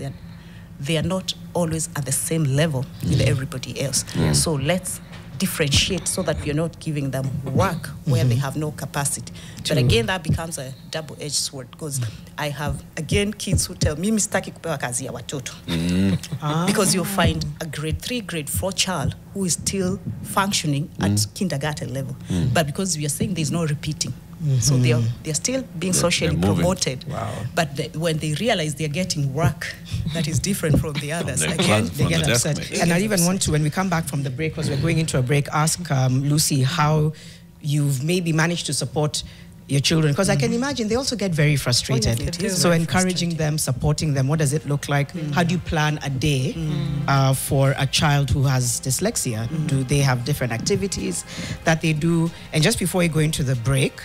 they are not always at the same level with everybody else. So let's differentiate so that we're not giving them work where they have no capacity. But again, that becomes a double-edged sword, because I have, again, kids who tell me, mistaki kupewa kazi ya watoto. Because you'll find a grade 3, grade 4 child who is still functioning at kindergarten level. But because we are saying there's no repeating, so they're still being socially promoted. But when they realize they're getting work that is different from the others, again, they get upset. And I even want to, when we come back from the break, because we're going into a break, ask Lucie how you've maybe managed to support your children, because I can imagine they also get very frustrated. So encouraging them, supporting them, what does it look like? How do you plan a day for a child who has dyslexia? Do they have different activities that they do? And just before we go into the break,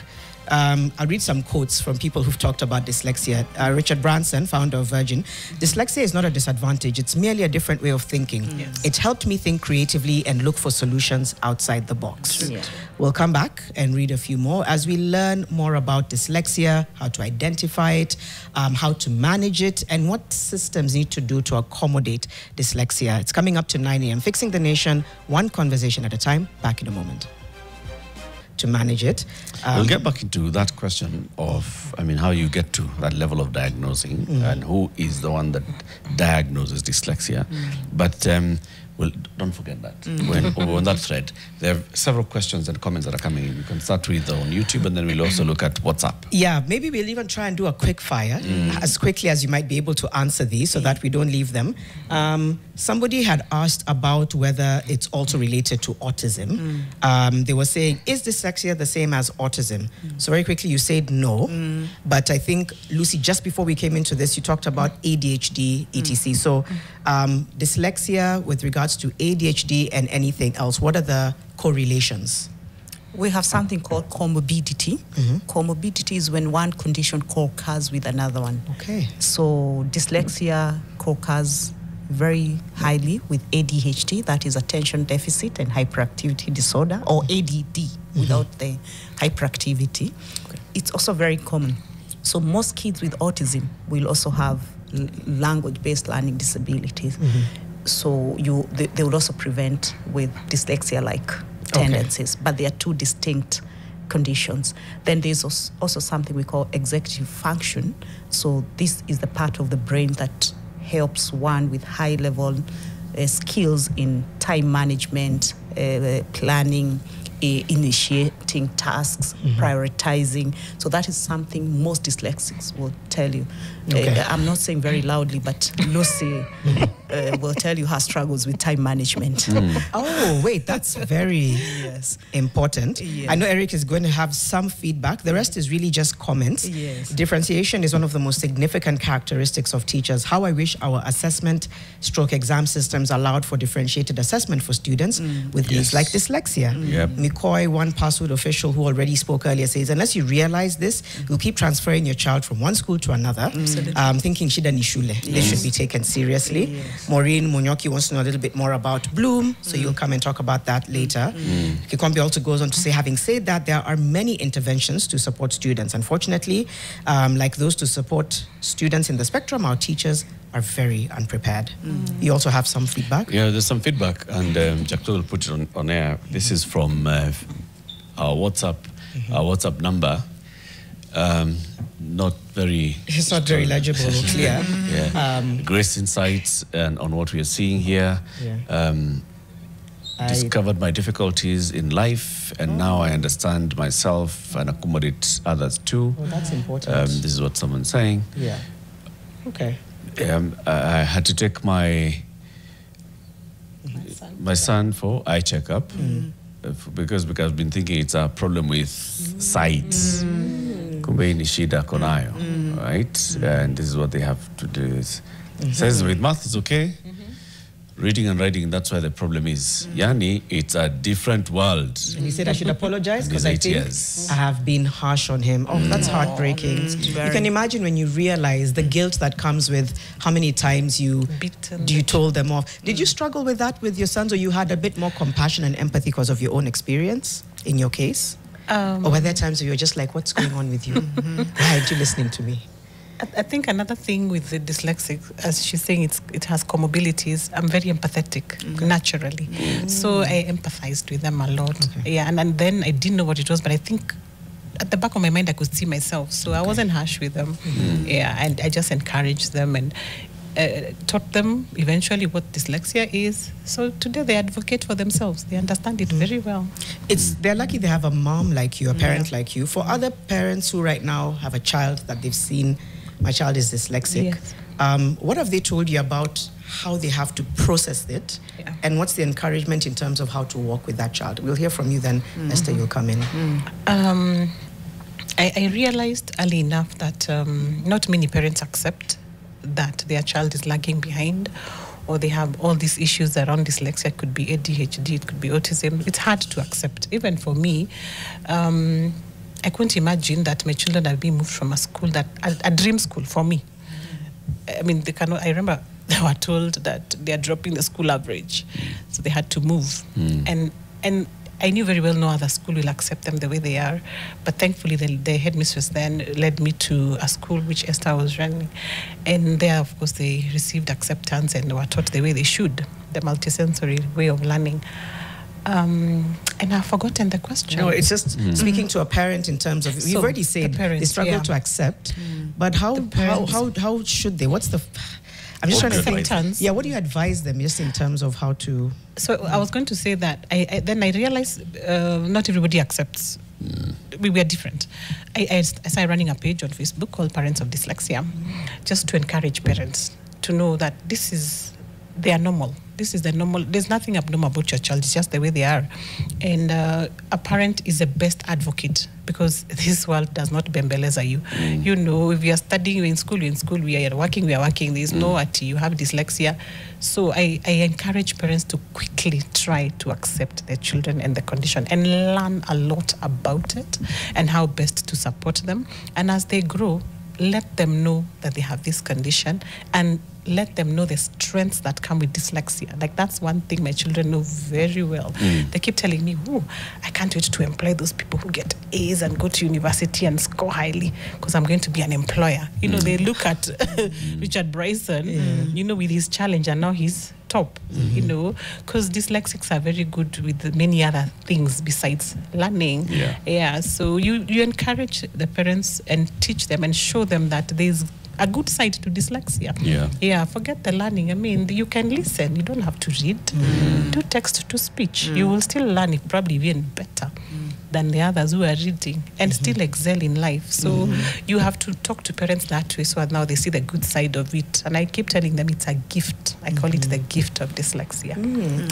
I'll read some quotes from people who've talked about dyslexia. Richard Branson, founder of Virgin: dyslexia is not a disadvantage, it's merely a different way of thinking. It helped me think creatively and look for solutions outside the box. We'll come back and read a few more as we learn more about dyslexia, how to identify it, how to manage it, and what systems need to do to accommodate dyslexia. It's coming up to 9 a.m. Fixing the Nation, one conversation at a time. Back in a moment. To manage it. We'll get back into that question of, how you get to that level of diagnosing and who is the one that diagnoses dyslexia. But don't forget that. On that thread, there are several questions and comments that are coming in. You can start with on YouTube, and then we'll also look at WhatsApp. Yeah, maybe we'll even try and do a quick fire as quickly as you might be able to answer these so that we don't leave them. Somebody had asked about whether it's also related to autism. They were saying, is dyslexia the same as autism? So very quickly you said no, but I think, Lucie, just before we came into this, you talked about ADHD, etc. So dyslexia with regards to ADHD and anything else, what are the correlations? We have something called comorbidity. Comorbidity is when one condition co-occurs with another one. Okay. So dyslexia co-occurs very highly with ADHD, that is attention deficit and hyperactivity disorder, or ADD without the hyperactivity. It's also very common. So most kids with autism will also have language-based learning disabilities. So they will also present with dyslexia-like tendencies, but they are two distinct conditions. Then there's also something we call executive function. So this is the part of the brain that helps one with high-level skills in time management, planning, initiative, allocating tasks, prioritizing. So that is something most dyslexics will tell you. Okay. I'm not saying very loudly, but Lucie will tell you her struggles with time management. Oh, wait, that's very important. Yes. I know Eric is going to have some feedback. The rest is really just comments. Yes. Differentiation is one of the most significant characteristics of teachers. How I wish our assessment/exam systems allowed for differentiated assessment for students with needs like dyslexia. Mikoy, one password official who already spoke earlier, says, unless you realize this, you'll keep transferring your child from one school to another, thinking shida ni shule. This should be taken seriously. Maureen Munyoki wants to know a little bit more about Bloom, so you'll come and talk about that later. Kikombe also goes on to say, having said that, there are many interventions to support students. Unfortunately, like those to support students in the spectrum, our teachers are very unprepared. You also have some feedback? Yeah, there's some feedback, and Jackto will put it on air. This is from our WhatsApp number. Not very... It's not very legible or clear. Grace insights on what we are seeing here. Discovered my difficulties in life, and now I understand myself and accommodate others too. Oh, that's important. This is what someone's saying. Yeah. Okay. I had to take my son for eye checkup because I've been thinking it's a problem with sight. Kumbe ni shida konayo, right? And this is what they have to do. It says with math it's okay. Reading and writing, that's where the problem is. Yani, it's a different world. And he said I should apologize because I think I have been harsh on him. Oh, that's heartbreaking. You can imagine when you realize the guilt that comes with how many times you told them off. Did you struggle with that with your sons, or you had a bit more compassion and empathy because of your own experience in your case? Or were there times where you were just like, what's going on with you? Why aren't you listening to me? I think another thing with the dyslexic, as she's saying, it has comorbidities. I'm very empathetic naturally, so I empathized with them a lot. Yeah, and then I didn't know what it was, but I think at the back of my mind I could see myself, so I wasn't harsh with them. Yeah, and I just encouraged them and taught them eventually what dyslexia is. So today they advocate for themselves. They understand it very well. They're lucky they have a mom like you, a parent like you. For other parents who right now have a child that they've seen, my child is dyslexic, what have they told you about how they have to process it? And what's the encouragement in terms of how to walk with that child? We'll hear from you then. Esther, you'll come in. I realized early enough that not many parents accept that their child is lagging behind, or they have all these issues around dyslexia. It could be ADHD, it could be autism. It's hard to accept. Even for me, I couldn't imagine that my children are being moved from a school, a dream school for me. I mean, they cannot. I remember they were told that they are dropping the school average, so they had to move. And I knew very well no other school will accept them the way they are. But thankfully, the headmistress then led me to a school which Esther was running. And there, of course, they received acceptance and were taught the way they should, the multisensory way of learning. And I've forgotten the question. No, it's just speaking to a parent in terms of, you've already said they struggle to accept, but how should they? What's the... I'm just trying to think. Yeah, what do you advise them just in terms of how to... So I was going to say that then I realized not everybody accepts. We were different. I started running a page on Facebook called Parents of Dyslexia, just to encourage parents to know that they are normal. This is the normal. There's nothing abnormal about your child. It's just the way they are. And a parent is the best advocate, because this world does not bembeleza you. You know, if you are studying, you're in school, we are working, There's no you have dyslexia. So I encourage parents to quickly try to accept their children and the condition and learn a lot about it and how best to support them. And as they grow, let them know that they have this condition, and let them know the strengths that come with dyslexia. Like, that's one thing my children know very well. They keep telling me, I can't wait to employ those people who get A's and go to university and score highly, because I'm going to be an employer. You know, they look at Richard Bryson, you know, with his challenge, and now he's top, you know, because dyslexics are very good with many other things besides learning. So you encourage the parents and teach them and show them that there's a good side to dyslexia. Forget the learning. I mean, you can listen. You don't have to read. Do text to speech. You will still learn it, probably even better. than the others who are reading and still excel in life. So you have to talk to parents that way so that now they see the good side of it. And I keep telling them it's a gift. I call it the gift of dyslexia.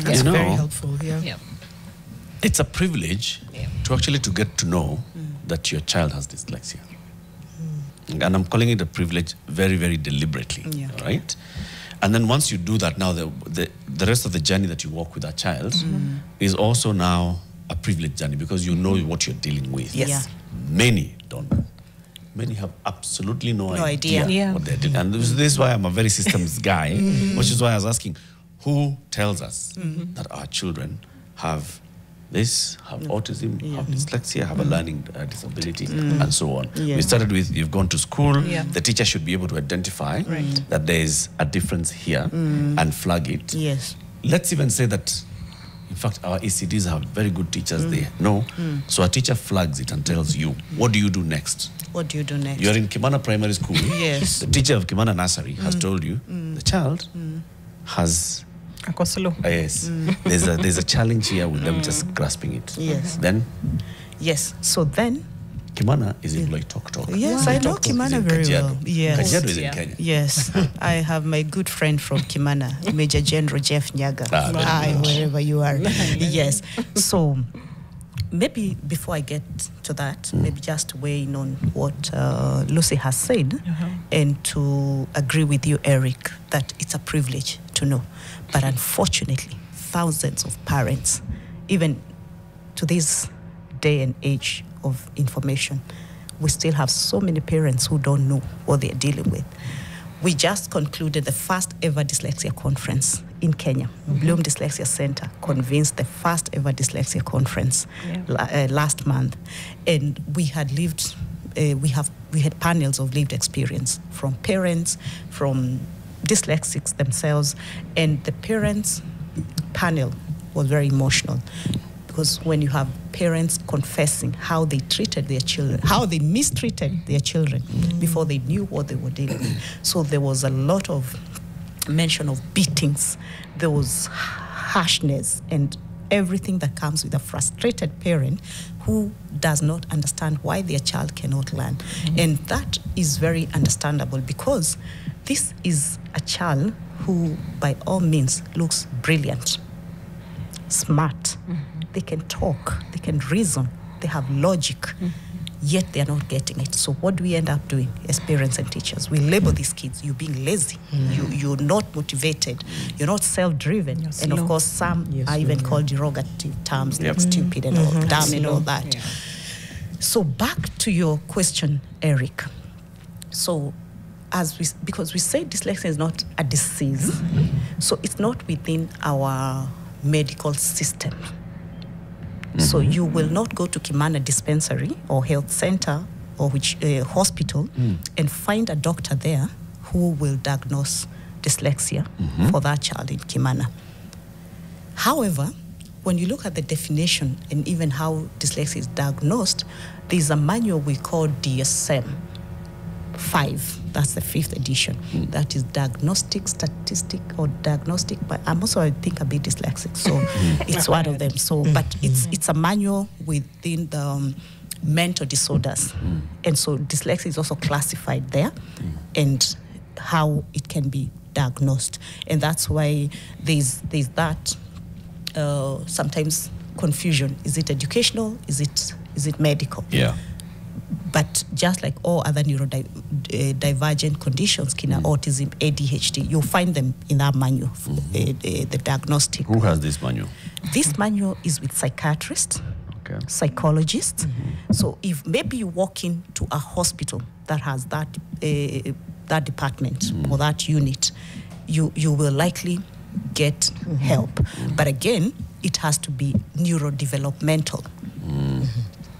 That's very helpful. Yeah. It's a privilege to actually to get to know that your child has dyslexia. And I'm calling it a privilege very, very deliberately, right? And then once you do that, now the rest of the journey that you walk with that child is also now a privileged journey because you know what you're dealing with. Yes. Yeah. Many don't know. Many have absolutely no idea what they're doing. And this is why I'm a very systems guy, which is why I was asking, who tells us that our children have this, have autism, have dyslexia, have a learning disability, and so on. We started with, you've gone to school, the teacher should be able to identify that there is a difference here and flag it. Yes. Let's even say that, in fact, our ECDs have very good teachers there. No. So a teacher flags it and tells you, what do you do next? What do you do next? You're in Kimana Primary School. Yes. The teacher of Kimana Nursery has told you, the child has... Yes. There's a challenge here with them just grasping it. Yes. Then? Yes. So then... Kimana is in like Talk. Yes, I know Kimana very well. Yes. Kajiado is in Kenya. Yes. I have my good friend from Kimana, Major General Jeff Nyaga. Hi, wherever you are. Yes. So maybe before I get to that, maybe just weigh in on what Lucie has said and to agree with you, Eric, that it's a privilege to know. But unfortunately, thousands of parents, even to this day and age of information, we still have so many parents who don't know what they're dealing with. We just concluded the first ever dyslexia conference in Kenya. Bloom Dyslexia Center convenes the first ever dyslexia conference last month. And we had we had panels of lived experience from parents, from dyslexics themselves, and the parents panel was very emotional because when you have parents confessing how they treated their children, how they mistreated their children before they knew what they were dealing with. So there was a lot of mention of beatings, there was harshness and everything that comes with a frustrated parent who does not understand why their child cannot learn. And that is very understandable because this is a child who, by all means, looks brilliant, smart. They can talk, they can reason, they have logic, yet they're not getting it. So what do we end up doing as parents and teachers? We label these kids, you're being lazy, you're not motivated, you're not self-driven. And of course, some are even called derogative terms, like stupid and all, dumb and all that. So back to your question, Eric. So because we say dyslexia is not a disease, so it's not within our medical system. So you will not go to Kimana dispensary or health center or which hospital and find a doctor there who will diagnose dyslexia for that child in Kimana. However, when you look at the definition and even how dyslexia is diagnosed, there's a manual we call DSM-5. That's the 5th edition. That is diagnostic, statistic, or diagnostic. But I'm also, I think, a bit dyslexic, so it's one of them. So, but it's a manual within the mental disorders, and so dyslexia is also classified there, and how it can be diagnosed, and that's why there's that sometimes confusion. Is it educational? Is it medical? Yeah. But just like all other neurodivergent conditions, autism, ADHD, you'll find them in that manual, the diagnostic. Who has this manual? This manual is with psychiatrists, psychologists. So if maybe you walk into a hospital that has that department or that unit, you will likely get help. But again, it has to be neurodevelopmental.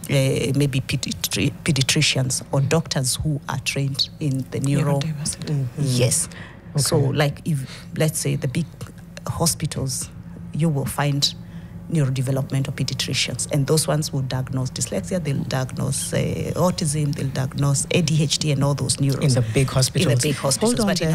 Maybe pediatricians or doctors who are trained in the neuro. Yes. Okay. So like if, let's say, the big hospitals, you will find neurodevelopmental pediatricians, and those ones will diagnose dyslexia, they'll diagnose autism, they'll diagnose ADHD and all those neuros. In the big hospitals. In the big hospitals. Hold on but there.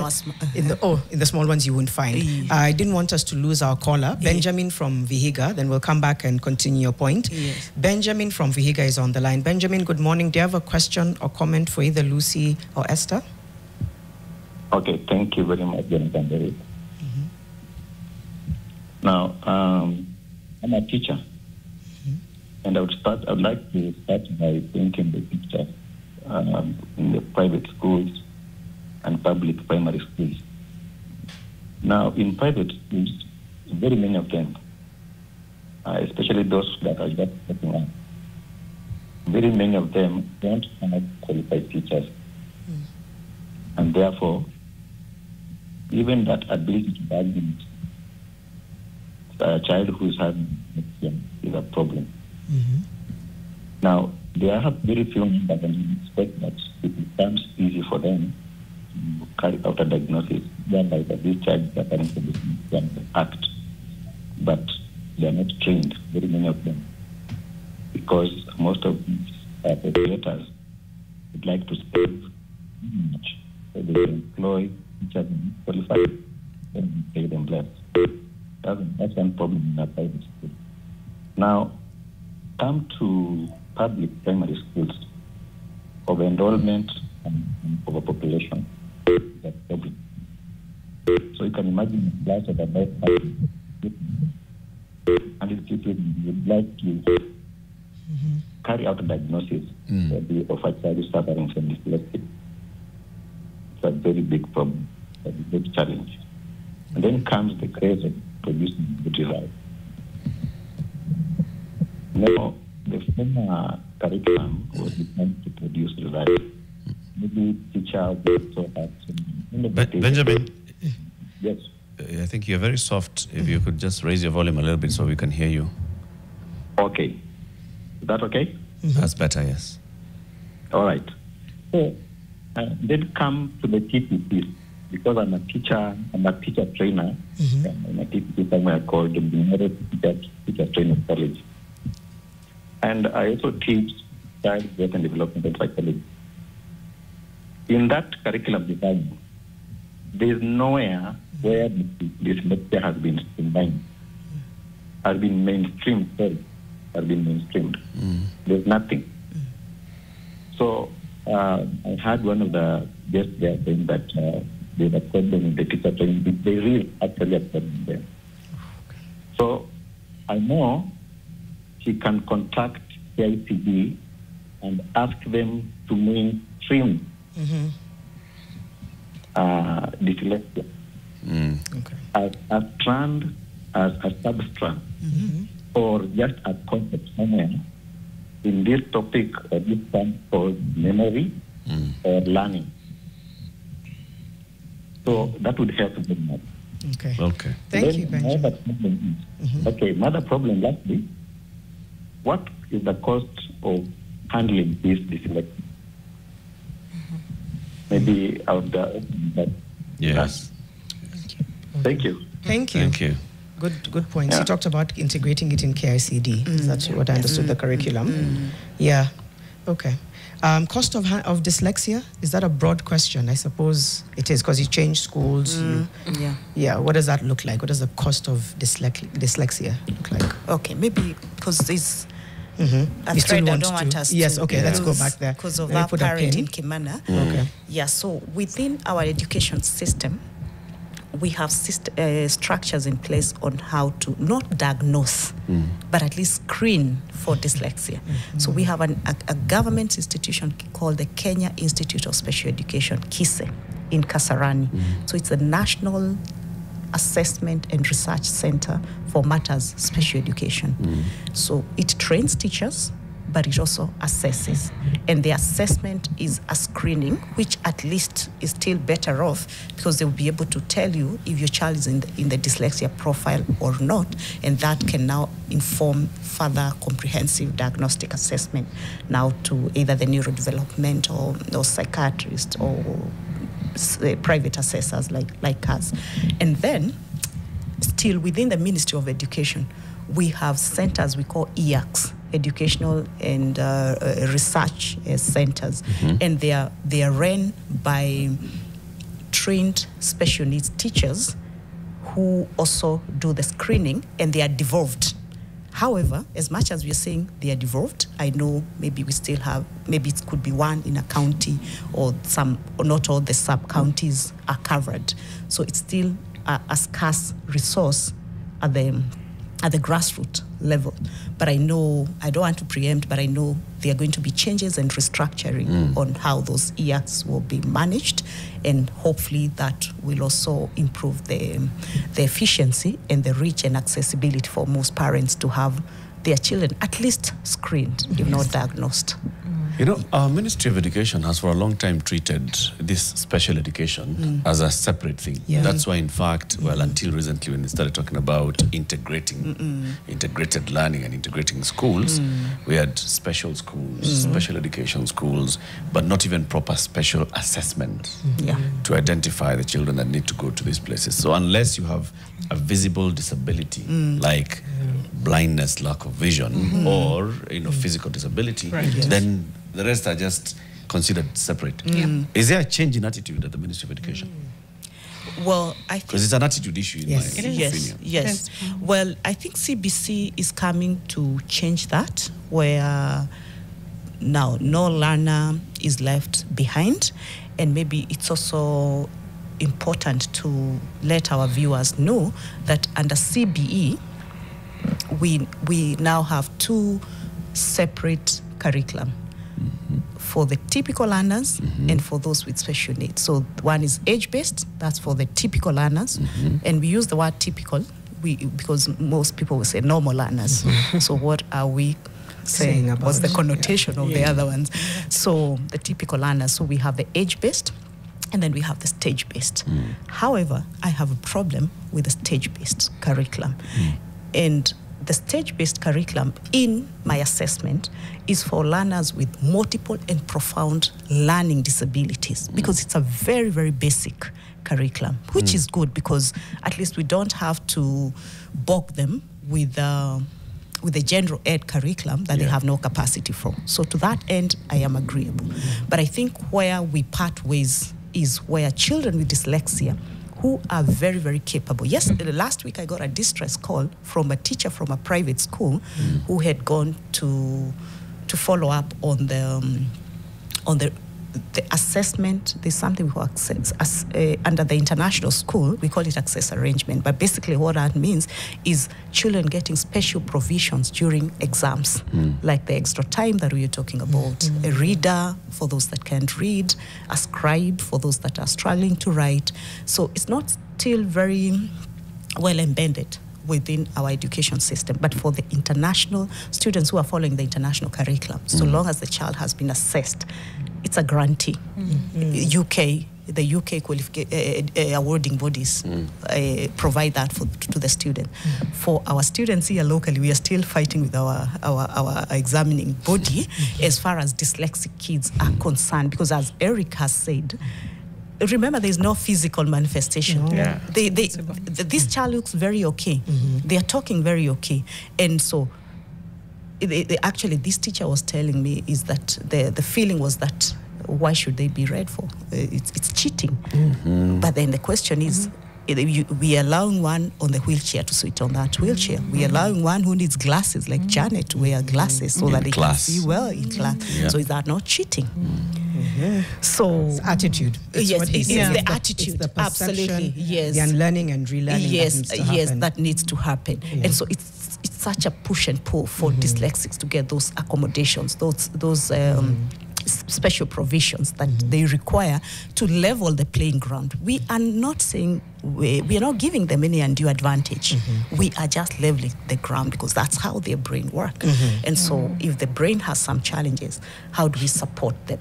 In the small ones you won't find. I didn't want us to lose our caller. Benjamin from Vihiga, then we'll come back and continue your point. Yes. Benjamin from Vihiga is on the line. Benjamin, good morning. Do you have a question or comment for either Lucie or Esther? Okay, thank you very much, Jonathan. Now, I'm a teacher, and I would like to start by painting the picture in the private schools and public primary schools. Now, in private schools, very many of them, especially those that are just stepping up, very many of them don't have qualified teachers, and therefore, even that ability to diagnose a child who's having dyslexia is a problem. Now, there are very few members, and we expect that it becomes easy for them to carry out a diagnosis, whereby this child is suffering from dyslexia and act, but they are not trained, very many of them, because most of these operators would like to save much, so they employ teachers qualified and pay them less. That's one problem in our private schools. Now, come to public primary schools, of enrollment and overpopulation. That's a problem. So you can imagine a class of about 100 people would like to carry out a diagnosis of a child who's suffering from dyslexia. It's a very big problem, a big challenge. And then comes the craze of producing good results. Now, the former curriculum was designed to produce results. Maybe teacher would also have some... Benjamin? Yes. I think you're very soft. If you could just raise your volume a little bit so we can hear you. Okay. Is that okay? That's better, yes. All right. So, then come to the TPP. Because I'm a teacher trainer. I'm a TPP somewhere called the Teacher Training College. And I also teach child growth and developmental psychology. In that curriculum design, there's nowhere where dyslexia has been streamlined, has been mainstreamed. There's nothing. So I had one of the guests there saying that there's a problem in the teacher training. There is actually a problem there. So I know she can contact KICD and ask them to mainstream dyslexia as a strand, as a substrand, or just a concept somewhere in this topic or this term called memory or learning. So that would help very much. Okay. Thank you, Benjamin. Another problem lastly, what is the cost of handling this dyslexia? Maybe out there. Yes. Thank you. Thank you. Good points. Yeah. You talked about integrating it in KICD. That's what I understood the curriculum. Yeah. Okay. Cost of dyslexia, is that a broad question? I suppose it is, because you change schools. Yeah. What does that look like? What does the cost of dyslexia look like? Okay, maybe because this You still I want don't want us Yes, to okay, let's go back there. because of Let me our put a parent pin. in Kimana. Okay. Yeah, so within our education system, we have structures in place on how to not diagnose, but at least screen for dyslexia. So we have a government institution called the Kenya Institute of Special Education, KISE, in Kasarani. So it's a national assessment and research center for matters special education. So it trains teachers, but it also assesses. And the assessment is a screening, which at least is still better off because they'll be able to tell you if your child is in the dyslexia profile or not, and that can now inform further comprehensive diagnostic assessment now to either the neurodevelopmental or psychiatrist or private assessors like us. And then still within the Ministry of Education, we have centers we call EACs, Educational and Research Centers, and they are run by trained special needs teachers who also do the screening, and they are devolved. However, as much as we are saying they are devolved, I know maybe we still have, maybe it could be one in a county, or not all the sub-counties are covered. So it's still a scarce resource at the grassroots level. But I know, I don't want to preempt, but I know there are going to be changes and restructuring on how those EACs will be managed, and hopefully that will also improve the efficiency and the reach and accessibility for most parents to have their children at least screened, if not diagnosed. You know, our Ministry of Education has for a long time treated this special education as a separate thing. Yeah. That's why, in fact, well, until recently when they started talking about integrated learning and integrating schools, we had special schools, special education schools, but not even proper special assessment to identify the children that need to go to these places. So unless you have a visible disability, like blindness, lack of vision, or physical disability, then the rest are just considered separate. Is there a change in attitude at the Ministry of Education? Well, I think... Because it's an attitude issue in my opinion. Yes. Well, I think CBC is coming to change that, where now no learner is left behind. And maybe it's also important to let our viewers know that under CBE, we now have two separate curriculum for the typical learners and for those with special needs. So one is age-based, that's for the typical learners, and we use the word typical because most people will say normal learners. So what are we saying about what's the connotation of the other ones? So the typical learners, so we have the age-based, and then we have the stage-based. However, I have a problem with the stage-based curriculum. And the stage-based curriculum, in my assessment, is for learners with multiple and profound learning disabilities, because it's a very, very basic curriculum, which is good because at least we don't have to bog them with the general ed curriculum that they have no capacity for. So to that end, I am agreeable. But I think where we part ways is where children with dyslexia, who are very, very capable. Yes, last week I got a distress call from a teacher from a private school who had gone to follow up on the assessment. There's something we call access, under the international school, we call it access arrangement. But basically what that means is children getting special provisions during exams, like the extra time that we are talking about, a reader for those that can't read, a scribe for those that are struggling to write. So it's not still very well embedded within our education system, but for the international students who are following the international curriculum, so long as the child has been assessed, it's a grantee. The UK awarding bodies provide that to the student. For our students here locally, we are still fighting with our examining body as far as dyslexic kids are concerned, because as Eric has said, remember, there's no physical manifestation. This child looks very okay. They are talking very okay. And so actually, this teacher was telling me is that the feeling was that why should they be read for? It's cheating. But then the question is, we are allowing one on the wheelchair to sit on that wheelchair. We are allowing one who needs glasses, like Janet, to wear glasses so that they can see well in class. So is that not cheating? So it's attitude. It's the attitude. It's the Absolutely, yes. The unlearning and relearning. That needs to happen. And so it's such a push and pull for dyslexics to get those accommodations, those special provisions that they require to level the playing ground. We are not saying, we are not giving them any undue advantage. We are just leveling the ground because that's how their brain works. And so if the brain has some challenges, how do we support them?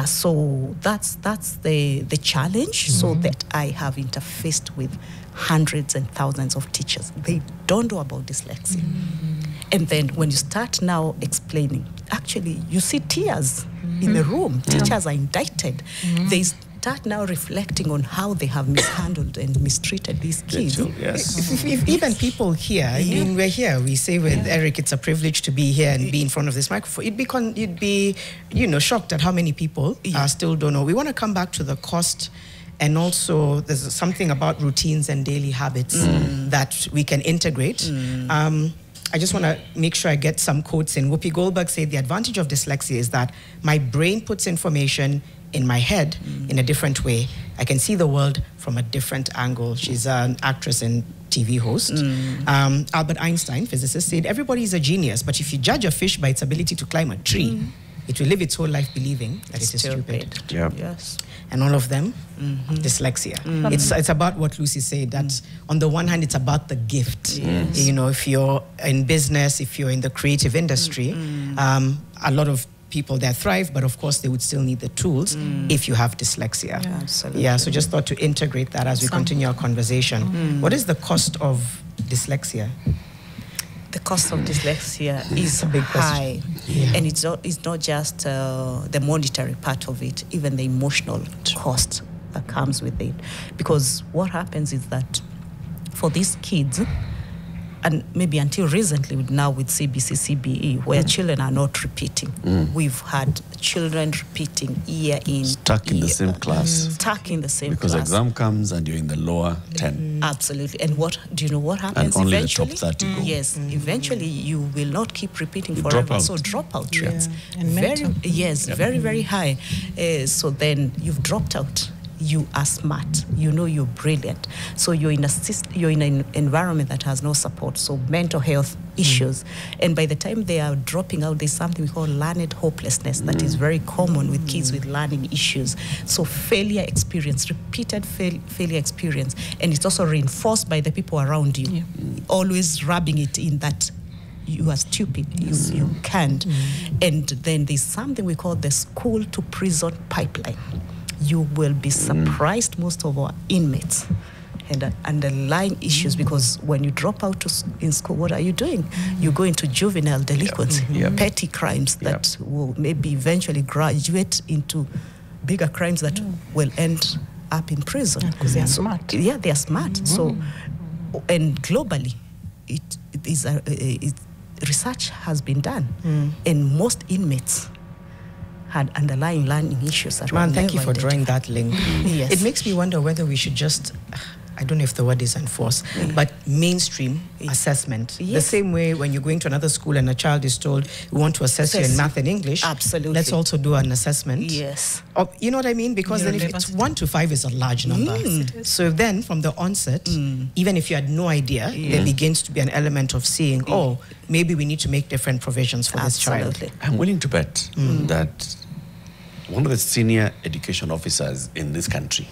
So that's the challenge, so that I have interfaced with hundreds and thousands of teachers. They don't know about dyslexia. And then when you start now explaining, actually you see tears in the room. Teachers are indicted. start now reflecting on how they have mishandled and mistreated these kids. Yes. If even people here, I mean, we're here, we say with Eric, it's a privilege to be here and be in front of this microphone. You'd be, shocked at how many people still don't know. We want to come back to the cost, and also there's something about routines and daily habits that we can integrate. I just want to make sure I get some quotes in. Whoopi Goldberg said, the advantage of dyslexia is that my brain puts information in my head in a different way. I can see the world from a different angle. She's an actress and TV host. Albert Einstein, physicist, said, everybody is a genius, but if you judge a fish by its ability to climb a tree, it will live its whole life believing that it is stupid. Yeah. Yes. And all of them, dyslexia. It's about what Lucie said, that on the one hand, it's about the gift. Yes. If you're in business, if you're in the creative industry, a lot of people there thrive, but of course they would still need the tools if you have dyslexia. Yeah, absolutely. Yeah, so just thought to integrate that as we continue our conversation. What is the cost of dyslexia? The cost of dyslexia is a big high, Yeah. and it's not just the monetary part of it, even the emotional cost that comes with it. Because what happens is that for these kids, and maybe until recently now with CBC, CBE, where children are not repeating, we've had children repeating year in, Stuck in the same class. Stuck in the same Because class. exam comes and you're in the lower 10. Absolutely. And do you know what happens And only eventually? the top 30 go. Yes, eventually you will not keep repeating You forever. drop out. So dropout rates, And mental. very, very high. So then you've dropped out. You are smart. You're brilliant. So you're in an environment that has no support. So mental health issues. And by the time they are dropping out, there's something we call learned hopelessness that is very common with kids with learning issues. So failure experience, repeated failure experience. And it's also reinforced by the people around you. Always rubbing it in that you are stupid, you can't. And then there's something we call the school to prison pipeline. You will be surprised, most of our inmates and underlying issues, because when you drop out in school, what are you doing? You go into juvenile delinquency, petty crimes that will maybe eventually graduate into bigger crimes that will end up in prison. Because they are smart. Yeah, they are smart. So, and globally, research has been done, and most inmates had underlying learning issues that were Thank you never for drawing that link. Yes. It makes me wonder whether we should just, I don't know if the word is enforce, but mainstream assessment. The Yes. same way when you're going to another school and a child is told, we want to assess you in math and English. Absolutely. Let's also do an assessment. Yes. You know what I mean? Because then if it's 1 to 5 is a large number. So then from the onset, even if you had no idea, there begins to be an element of seeing, maybe we need to make different provisions for this child. Absolutely. I'm willing to bet that one of the senior education officers in this country,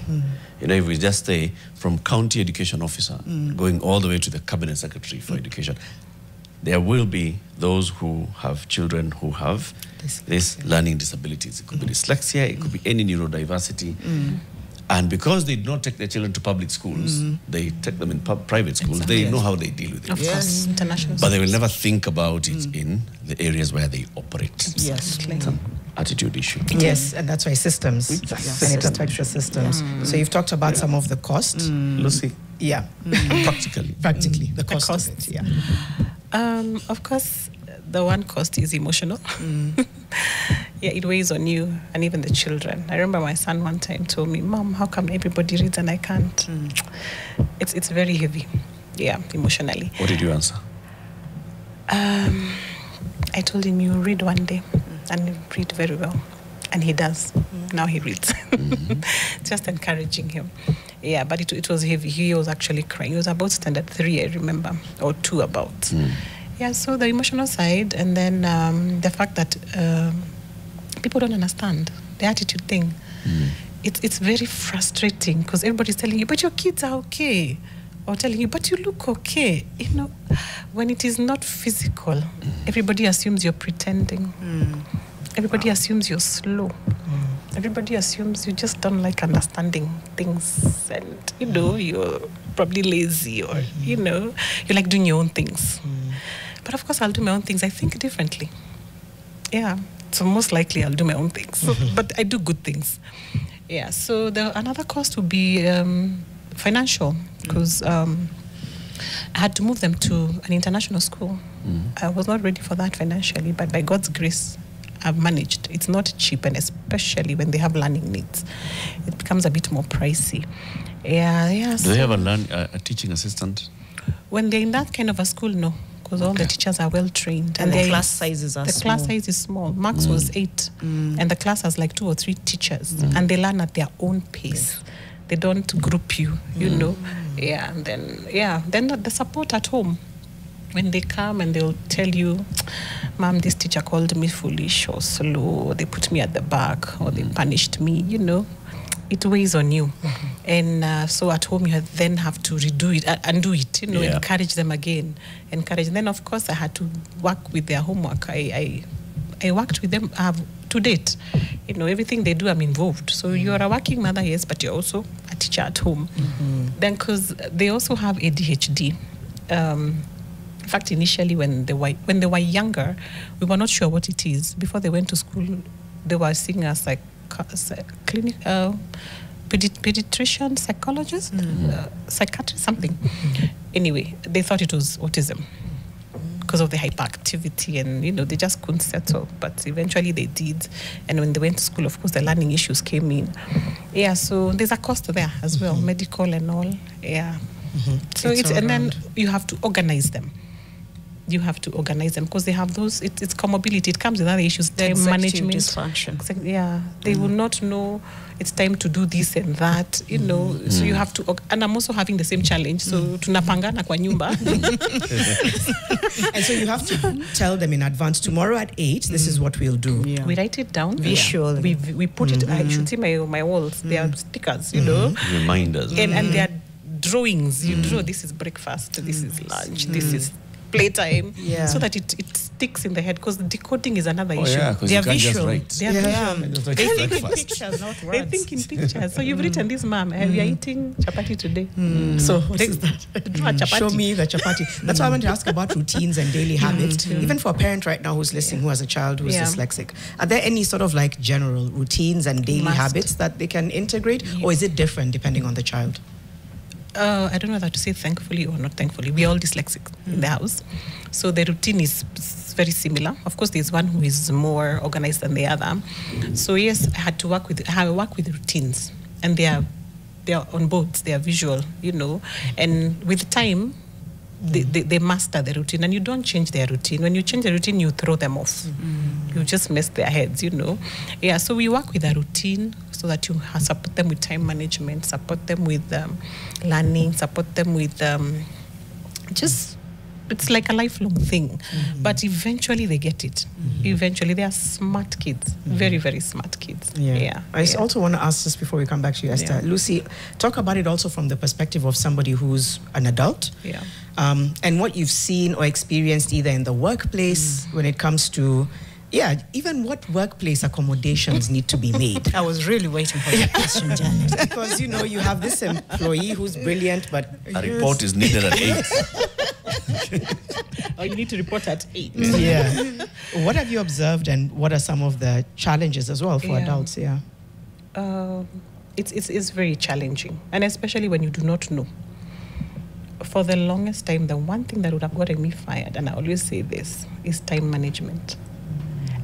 if we just say from county education officer going all the way to the cabinet secretary for education, there will be those who have children who have these learning disabilities. It could be dyslexia, it could be any neurodiversity. And because they do not take their children to public schools, they take them in private schools, they know how they deal with it. Of course, international. But they will never think about it in the areas where they operate. Yes. It's an attitude issue. Yes, and that's why systems. And it affects the systems. So you've talked about some of the cost. Lucie? Yeah. Practically, the cost of it, yeah. Of course, the one cost is emotional. Yeah, it weighs on you and even the children. I remember my son one time told me, Mom, how come everybody reads and I can't? It's very heavy, emotionally. What did you answer? I told him, you read one day and you read very well. And he does. Now he reads. Just encouraging him. Yeah, but it was heavy. He was actually crying. He was about standard 3, I remember, or 2 about. Yeah, so the emotional side, and then the fact that people don't understand the attitude thing. It's very frustrating because everybody's telling you, but your kids are okay. Or telling you, but you look okay. When it is not physical, everybody assumes you're pretending. Everybody assumes you're slow. Everybody assumes you just don't like understanding things, and you're probably lazy, or you like doing your own things. But of course, I'll do my own things. I think differently. Yeah, so most likely I'll do my own things. But I do good things. Yeah, so another cost would be financial, because I had to move them to an international school. I was not ready for that financially, but by God's grace, I've managed. It's not cheap, and especially when they have learning needs, it becomes a bit more pricey. Yeah. Do they have a teaching assistant? When they're in that kind of a school, no, because all the teachers are well trained, and the class sizes are small. Class size is small. Max was 8, and the class has like 2 or 3 teachers, and they learn at their own pace. They don't group you, you know. Yeah, and then the support at home. When they come and they'll tell you, Mom, this teacher called me foolish or slow, or they put me at the back, or they punished me, you know, it weighs on you. And so at home, you then have to redo it, undo it, you know, encourage them again. And then, of course, I had to work with their homework. I worked with them to date. You know, everything they do, I'm involved. So you're a working mother, yes, but you're also a teacher at home. Then, because they also have ADHD. In fact, initially when they were younger, we were not sure what it is. Before they went to school, they were seeing us like pediatrician, psychologist, psychiatrist, something. Anyway, they thought it was autism because of the hyperactivity, and you know, they just couldn't settle. But eventually they did, and when they went to school, of course, the learning issues came in. Yeah, so there's a cost there as well, medical and all. Yeah. So and then you have to organize them. You have to organize them because they have those. It's comorbidity. It comes with other issues. Time management, dysfunction. Yeah, they will not know it's time to do this and that. You know, so you have to. And I'm also having the same challenge. So tunapangana kwa nyumba. And so you have to tell them in advance. Tomorrow at 8, this is what we'll do. Yeah. We write it down visually. We put it. I should see my walls. They are stickers. You know, reminders. And they are drawings. You draw. This is breakfast. This is lunch. This is playtime, so that it sticks in the head, because the decoding is another issue. Yeah, because you can't just write. They think in pictures, not words. They think in pictures. So you've written this, Mom, we are eating chapati today. So what is that? Show me the chapati. That's why I want to ask about routines and daily habits. Even for a parent right now who's listening, who has a child who's dyslexic, are there any sort of like general routines and daily habits that they can integrate, or is it different depending on the child? I don't know whether to say thankfully or not thankfully. We're all dyslexic in the house. So the routine is very similar. Of course, there's one who is more organized than the other. So yes, I had to work with routines. And they are on boards, they are visual, you know. And with time, they master the routine. And you don't change their routine. When you change the routine, you throw them off. You just mess their heads, you know. Yeah, so we work with a routine so that you support them with time management, support them with learning, support them with it's like a lifelong thing. But eventually they get it. Eventually they are smart kids, very, very smart kids. I also want to ask this before we come back to you, Esther. Lucie, talk about it also from the perspective of somebody who's an adult. And what you've seen or experienced either in the workplace when it comes to even what workplace accommodations need to be made. I was really waiting for that question, Janet. Because, you know, you have this employee who's brilliant, but a report is needed at 8. Or you need to report at 8. What have you observed, and what are some of the challenges as well for adults? It's very challenging, and especially when you do not know. For the longest time, the one thing that would have gotten me fired, and I always say this, is time management.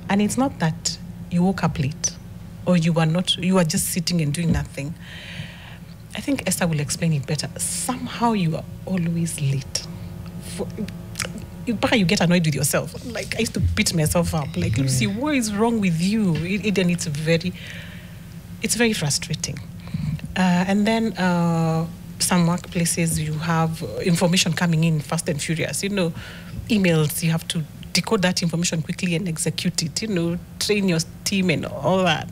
And it's not that you woke up late or you are just sitting and doing nothing. I think Esther will explain it better. Somehow you are always late. You get annoyed with yourself. Like, I used to beat myself up. Like, Lucie, what is wrong with you? And it's very frustrating. And then some workplaces, you have information coming in fast and furious. You know, emails, you have to decode that information quickly and execute it, you know, train your team and all that.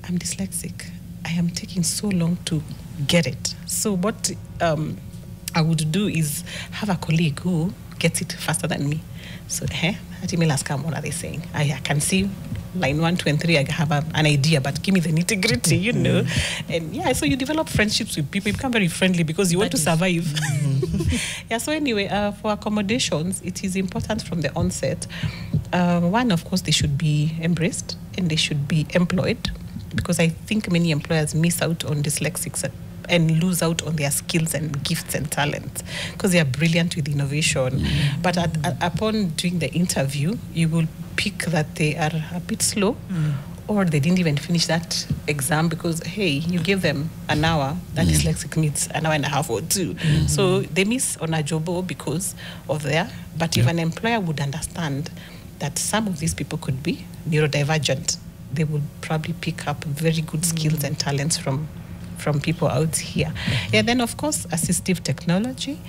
I'm dyslexic. I am taking so long to get it. So what I would do is have a colleague who gets it faster than me. So, that email has come, what are they saying? I can see line 1, 2, and 3, I have an idea, but give me the nitty-gritty, you know. And so you develop friendships with people, you become very friendly because you want to survive. So anyway, for accommodations, it is important from the onset. One, of course, they should be embraced and they should be employed. because I think many employers miss out on dyslexics and lose out on their skills and gifts and talents because they are brilliant with innovation. But upon doing the interview, you will pick that they are a bit slow or they didn't even finish that exam because, hey, you gave them an hour, that dyslexic needs an hour and a half or two. So they miss on a job because of but if an employer would understand that some of these people could be neurodivergent, they would probably pick up very good skills and talents from people out here. Yeah, then of course, assistive technology,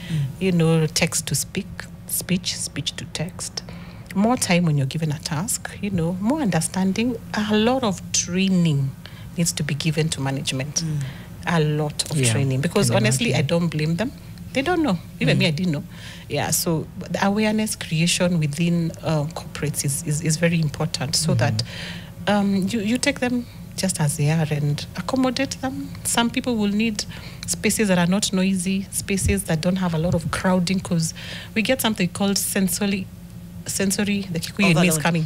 text to speech to text. More time when you're given a task, more understanding. A lot of training needs to be given to management. A lot of training. Because honestly, I don't blame them. They don't know. Even me, I didn't know. Yeah, so the awareness creation within corporates is very important so that you take them just as they are and accommodate them. Some people will need spaces that are not noisy, spaces that don't have a lot of crowding, because we get something called sensory, the Kikuyu in me is coming,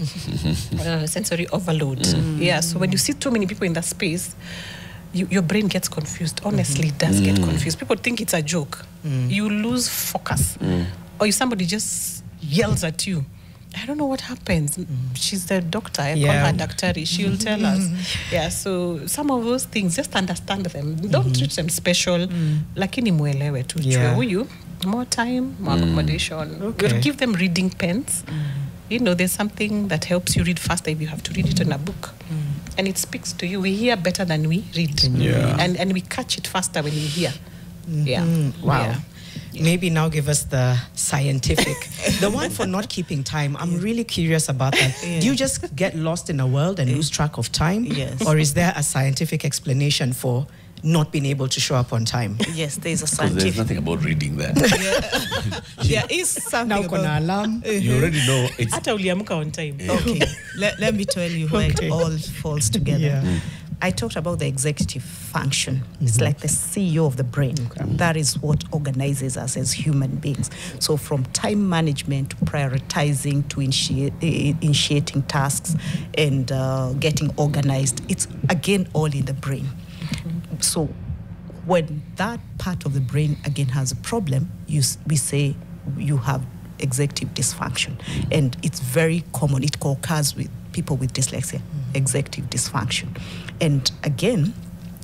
sensory overload. Yeah, so when you see too many people in that space, your brain gets confused. Honestly, it does get confused. People think it's a joke. You lose focus. Or if somebody just yells at you, I don't know what happens. She's the doctor. I call her Daktari. She'll tell us. Yeah, so some of those things, just understand them. Don't treat them special. Lakini muelewe tu. Huyu, more time, more accommodation. We'll give them reading pens. There's something that helps you read faster if you have to read it in a book. And it speaks to you. We hear better than we read. And we catch it faster when we hear. Wow. Yeah. Maybe now give us the scientific. The one for not keeping time. I'm really curious about that. Do you just get lost in a world and lose track of time? Yes. Or is there a scientific explanation for not being able to show up on time? Yes, there's a Because there's nothing about reading there. There is something Now about... alarm. You already know it's... Hata uliamka on time. Okay, let me tell you where it all falls together. I talked about the executive function. It's like the CEO of the brain. That is what organizes us as human beings. So from time management to prioritizing to initiating tasks and getting organized, it's again all in the brain. So when that part of the brain again has a problem, we say you have executive dysfunction. And it's very common. It occurs with people with dyslexia, executive dysfunction. And again,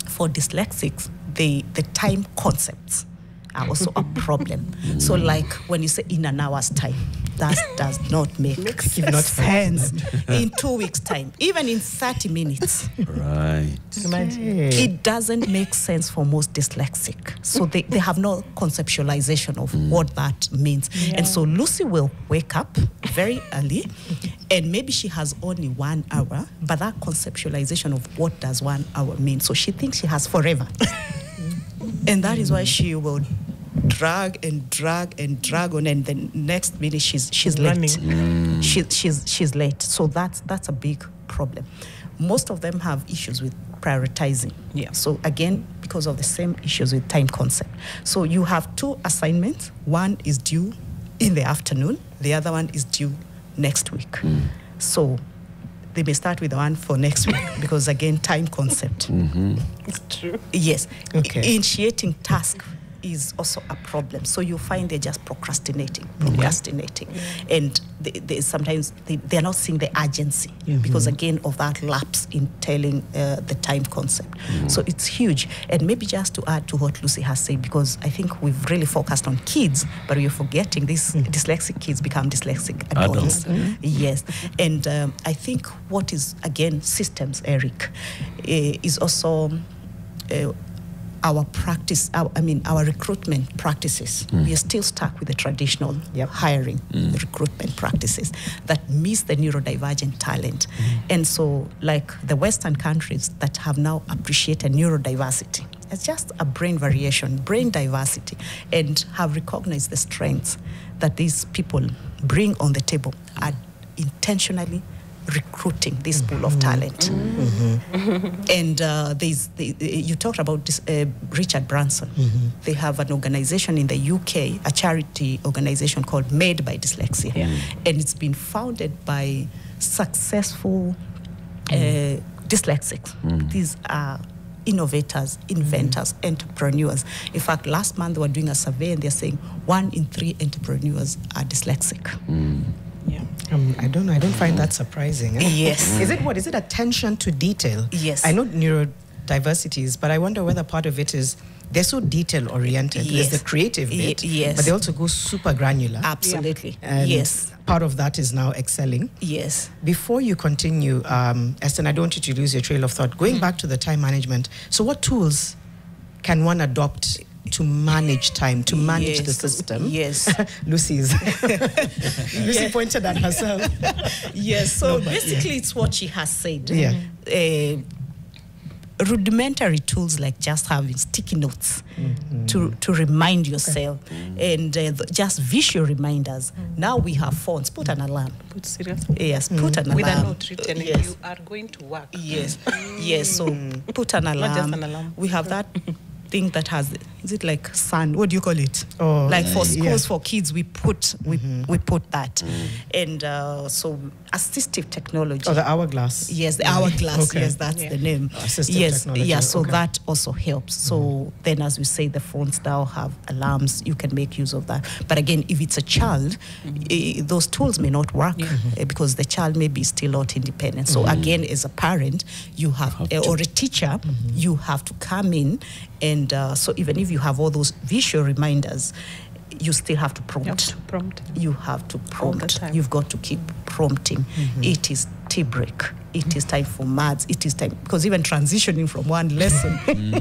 for dyslexics, the time concepts are also a problem. So like when you say in an hour's time, that does not make sense. In 2 weeks' time, even in 30 minutes. Right. It doesn't make sense for most dyslexic. So they have no conceptualization of what that means. And so Lucie will wake up very early and maybe she has only 1 hour, but that conceptualization of what does 1 hour mean. So she thinks she has forever. And that is why she will drag on, and the next minute she's late. She's late. So that's a big problem. Most of them have issues with prioritizing. So again, because of the same issues with time concept. So you have 2 assignments. One is due in the afternoon. The other one is due next week. So they may start with the one for next week because again, time concept. It's true. Yes. Initiating task is also a problem. So you find they're just procrastinating. And they sometimes they're not seeing the urgency because again of that lapse in telling the time concept. So it's huge. And maybe just to add to what Lucie has said, because I think we've really focused on kids, but we're forgetting these dyslexic kids become dyslexic adults. Yes. And I think what is, again, systems, Eric, is also our practice, our recruitment practices. We are still stuck with the traditional hiring recruitment practices that miss the neurodivergent talent. And so, like the Western countries that have now appreciated neurodiversity, it's just a brain variation, brain diversity, and have recognized the strengths that these people bring on the table, are intentionally recruiting this pool of talent. And you talked about this, Richard Branson. They have an organization in the UK, a charity organization called Made by Dyslexia. And it's been founded by successful dyslexics. These are innovators, inventors, entrepreneurs. In fact, last month they were doing a survey and they're saying 1 in 3 entrepreneurs are dyslexic. Yeah. I don't know. I don't find that surprising. Yes. Is it attention to detail? Yes. I know neurodiversities, but I wonder whether part of it is they're so detail oriented. Yes. There's the creative bit, yes. but they also go super granular. Absolutely. And yes. part of that is now excelling. Yes. Before you continue, Esther, and I don't want you to lose your trail of thought, going back to the time management, so what tools can one adopt to manage time, to manage the system? Yes. Lucie pointed at herself. Yes, so basically it's what she has said. Yeah. Rudimentary tools like just having sticky notes to remind yourself and just visual reminders. Now we have phones. Put an alarm. Put seriously. Yes, put an With a alarm. note written, Yes. you are going to work. Yes, yes. So put an alarm. Not just an alarm. We have that thing that has, is it like sun? What do you call it? Oh, like for schools, yeah. for kids, we put that, and so assistive technology. Oh, the hourglass. Yes, the hourglass. Okay. Yes, that's the name. Assistive yes, technology. yeah. So Okay. that also helps. So then, as we say, the phones now have alarms. You can make use of that. But again, if it's a child, those tools may not work because the child may be still not independent. So again, as a parent, you have or a teacher, you have to come in, and so even if you have all those visual reminders, you still have to prompt. You have to prompt. All the time. You've got to keep prompting. It is tea break. It is time for maths. It is time, because even transitioning from one lesson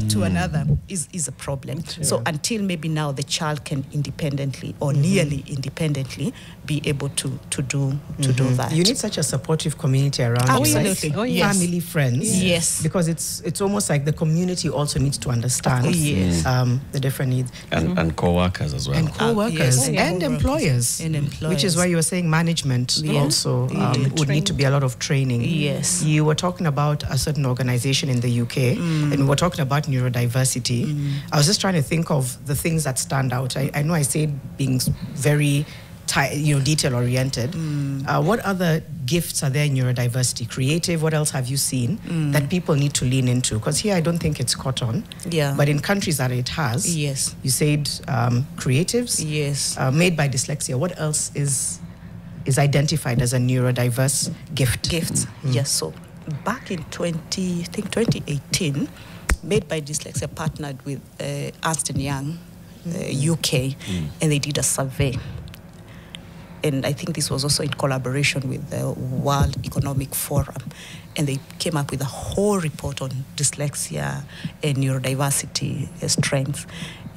to another is a problem. So until maybe now the child can independently or nearly independently be able to do that. You need such a supportive community around Absolutely. you. Oh, yes. Family, friends. Yes. Because it's almost like the community also needs to understand Yes. The different needs. And co-workers as well. And co-workers yes. and employers. And employers. Which is why you were saying management also would need to be a lot of training. Yes. You were talking about a certain organization in the UK and we were talking about neurodiversity. I was just trying to think of the things that stand out. I know I said being very detail oriented. What other gifts are there in neurodiversity? Creative, what else have you seen that people need to lean into? Because here I don't think it's caught on. Yeah. But in countries that it has, Yes. you said creatives, Yes. made by dyslexia. What else is identified as a neurodiverse gift? Gifts. Yes. So back in 2018, Made by Dyslexia partnered with Ernst & Young, UK, and they did a survey. And I think this was also in collaboration with the World Economic Forum. And they came up with a whole report on dyslexia and neurodiversity strengths.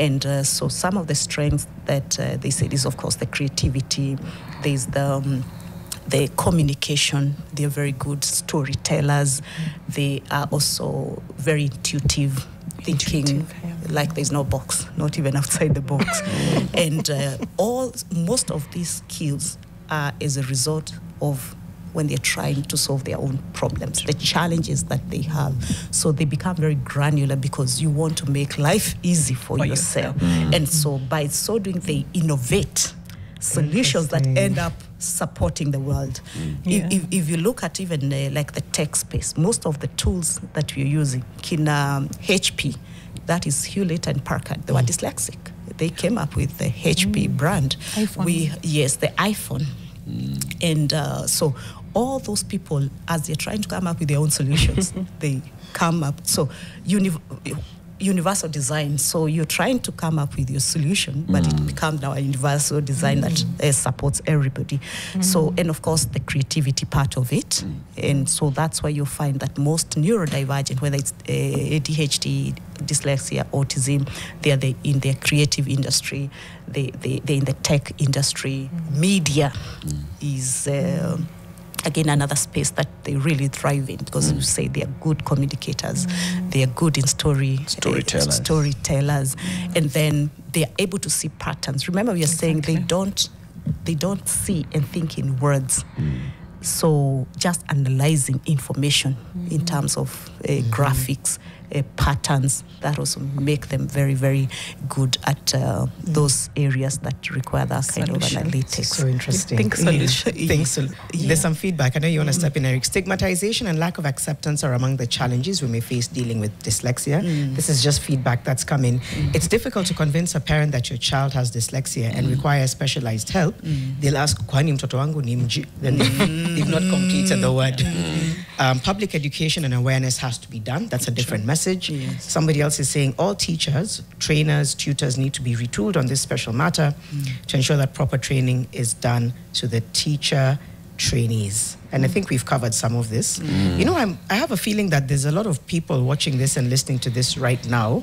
And so some of the strengths that they said is, of course, the creativity. There's the communication. They're very good storytellers. They are also very intuitive thinking, like there's no box, not even outside the box. And most of these skills are as a result of when they're trying to solve their own problems, the challenges that they have. So they become very granular because you want to make life easy for yourself. And so by so doing, they innovate solutions that end up supporting the world. If you look at even like the tech space, most of the tools that we're using, HP, that is Hewlett and Packard, they were dyslexic. They came up with the HP brand. iPhone. The iPhone. And so all those people, as they're trying to come up with their own solutions, they come up. So universal design. So you're trying to come up with your solution, but it becomes now a universal design that supports everybody. So, and of course, the creativity part of it. And so that's why you find that most neurodivergent, whether it's ADHD, dyslexia, autism, they're in the creative industry, they're in the tech industry. Media is... again, another space that they really thrive in, because you say they are good communicators, they are good in storytellers, and then they are able to see patterns. Remember, we are saying they don't see and think in words. So just analyzing information in terms of graphics, patterns that also make them very, very good at those areas that require that kind of analytics. So interesting. Think solution. There's some feedback. I know you want to step in, Eric. Stigmatization and lack of acceptance are among the challenges we may face dealing with dyslexia. This is just feedback that's come in. It's difficult to convince a parent that your child has dyslexia and requires specialized help. They'll ask, kwani mtoto wangu ni mji? Then they've not completed the word. Public education and awareness has to be done. That's a different message. Yes. Somebody else is saying all teachers, trainers, tutors need to be retooled on this special matter to ensure that proper training is done to the teacher trainees. And I think we've covered some of this. You know, I have a feeling that there's a lot of people watching this and listening to this right now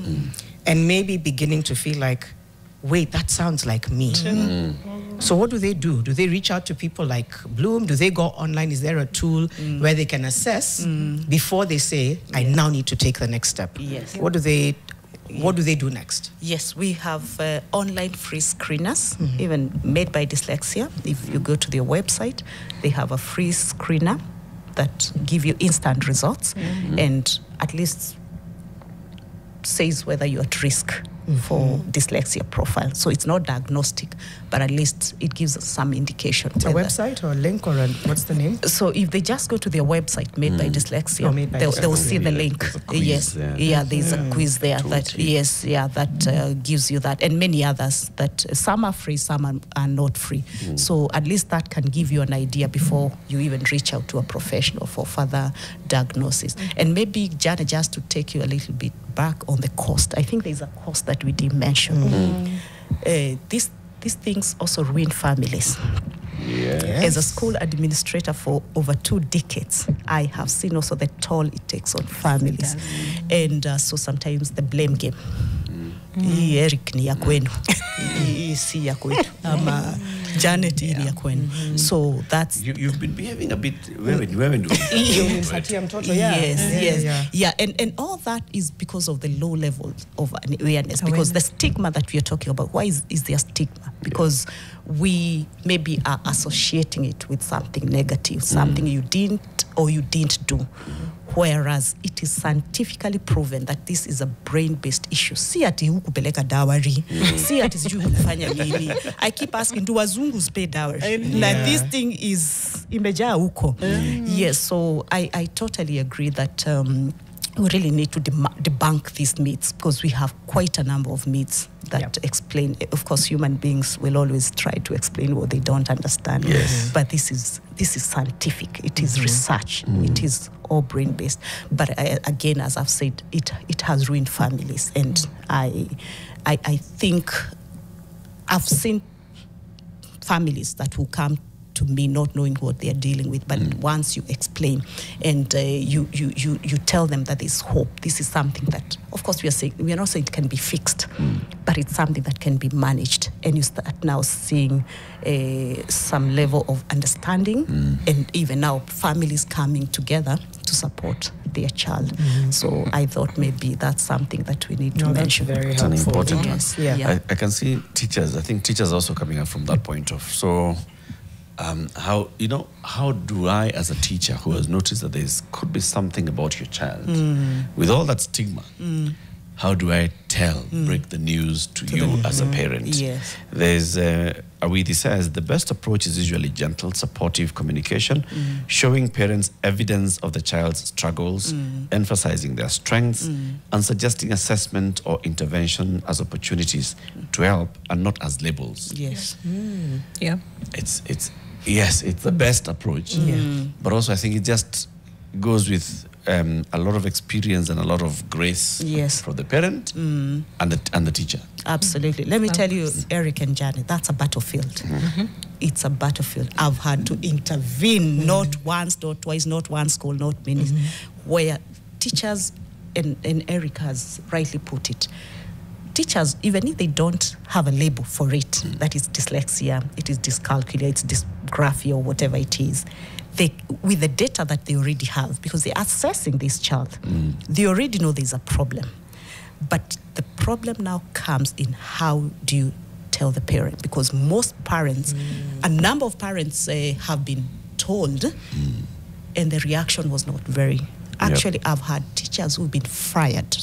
and maybe beginning to feel like, wait, that sounds like me. So what do? Do they reach out to people like Bloom? Do they go online? Is there a tool where they can assess before they say, I now need to take the next step? Yes. What do they do next? Yes, we have online free screeners, even made by Dyslexia. If you go to their website, they have a free screener that give you instant results and at least says whether you're at risk for dyslexia profile. So it's not diagnostic, but at least it gives us some indication. It's a website or a link or what's the name? So if they just go to their website, Made by Dyslexia, Made by they'll Dyslexia. see the link. There's a quiz Yes, there. there's a quiz there that that gives you that, and many others that some are free, some are not free. So at least that can give you an idea before you even reach out to a professional for further diagnosis. And maybe Janet, just to take you a little bit back on the cost, I think there's a cost that we didn't mention. These things also ruin families. Yes. As a school administrator for over 2 decades, I have seen also the toll it takes on families. And so sometimes the blame game. Eric ni ya kwenu. Si ya kwetu. Janet ili ya kwenu. So that's... You've been behaving a bit... Women do. Yes. And all that is because of the low level of awareness. Because the stigma that we are talking about, why is there stigma? Because we maybe are associating it with something negative, something you didn't do. Whereas it is scientifically proven that this is a brain-based issue. Si ati hukupeleka dawari, si ati sijui kufanya nini. I keep asking, do wazungus pay dowry? Like this thing is imejaa huko. Yes, so I totally agree that we really need to debunk these myths, because we have quite a number of myths that explain. Of course, human beings will always try to explain what they don't understand. Yes. But this is scientific. It is research. It is all brain-based. But again, as I've said, it has ruined families. And I think I've seen families that will come to me not knowing what they're dealing with, but once you explain and you tell them that there's hope, this is something that, of course, we are not saying it can be fixed, but it's something that can be managed, and you start now seeing some level of understanding, and even now families coming together to support their child. So I thought maybe that's something that we need to mention. That's very It's an helpful. important one. Yes, yeah. I can see teachers. I think teachers are also coming up from that point of. So, how do I, as a teacher who has noticed that there could be something about your child, with all that stigma, how do I break the news to you as a parent? Yes. There's Awidi says the best approach is usually gentle, supportive communication, showing parents evidence of the child's struggles, emphasizing their strengths, and suggesting assessment or intervention as opportunities to help and not as labels. Yes. Yeah. It's the best approach. But also I think it just goes with a lot of experience and a lot of grace for the parent and the teacher. Absolutely. Let me tell you, Eric and Janet, that's a battlefield. It's a battlefield. I've had to intervene, not once, not twice, not one school, not many, where teachers, and Eric has rightly put it, teachers, even if they don't have a label for it, that is dyslexia, it is dyscalculia, it's dysgraphia, or whatever it is, with the data that they already have, because they're assessing this child, they already know there's a problem. But the problem now comes in how do you tell the parent? Because most parents, a number of parents have been told, and the reaction was not very Actually, I've had teachers who've been fired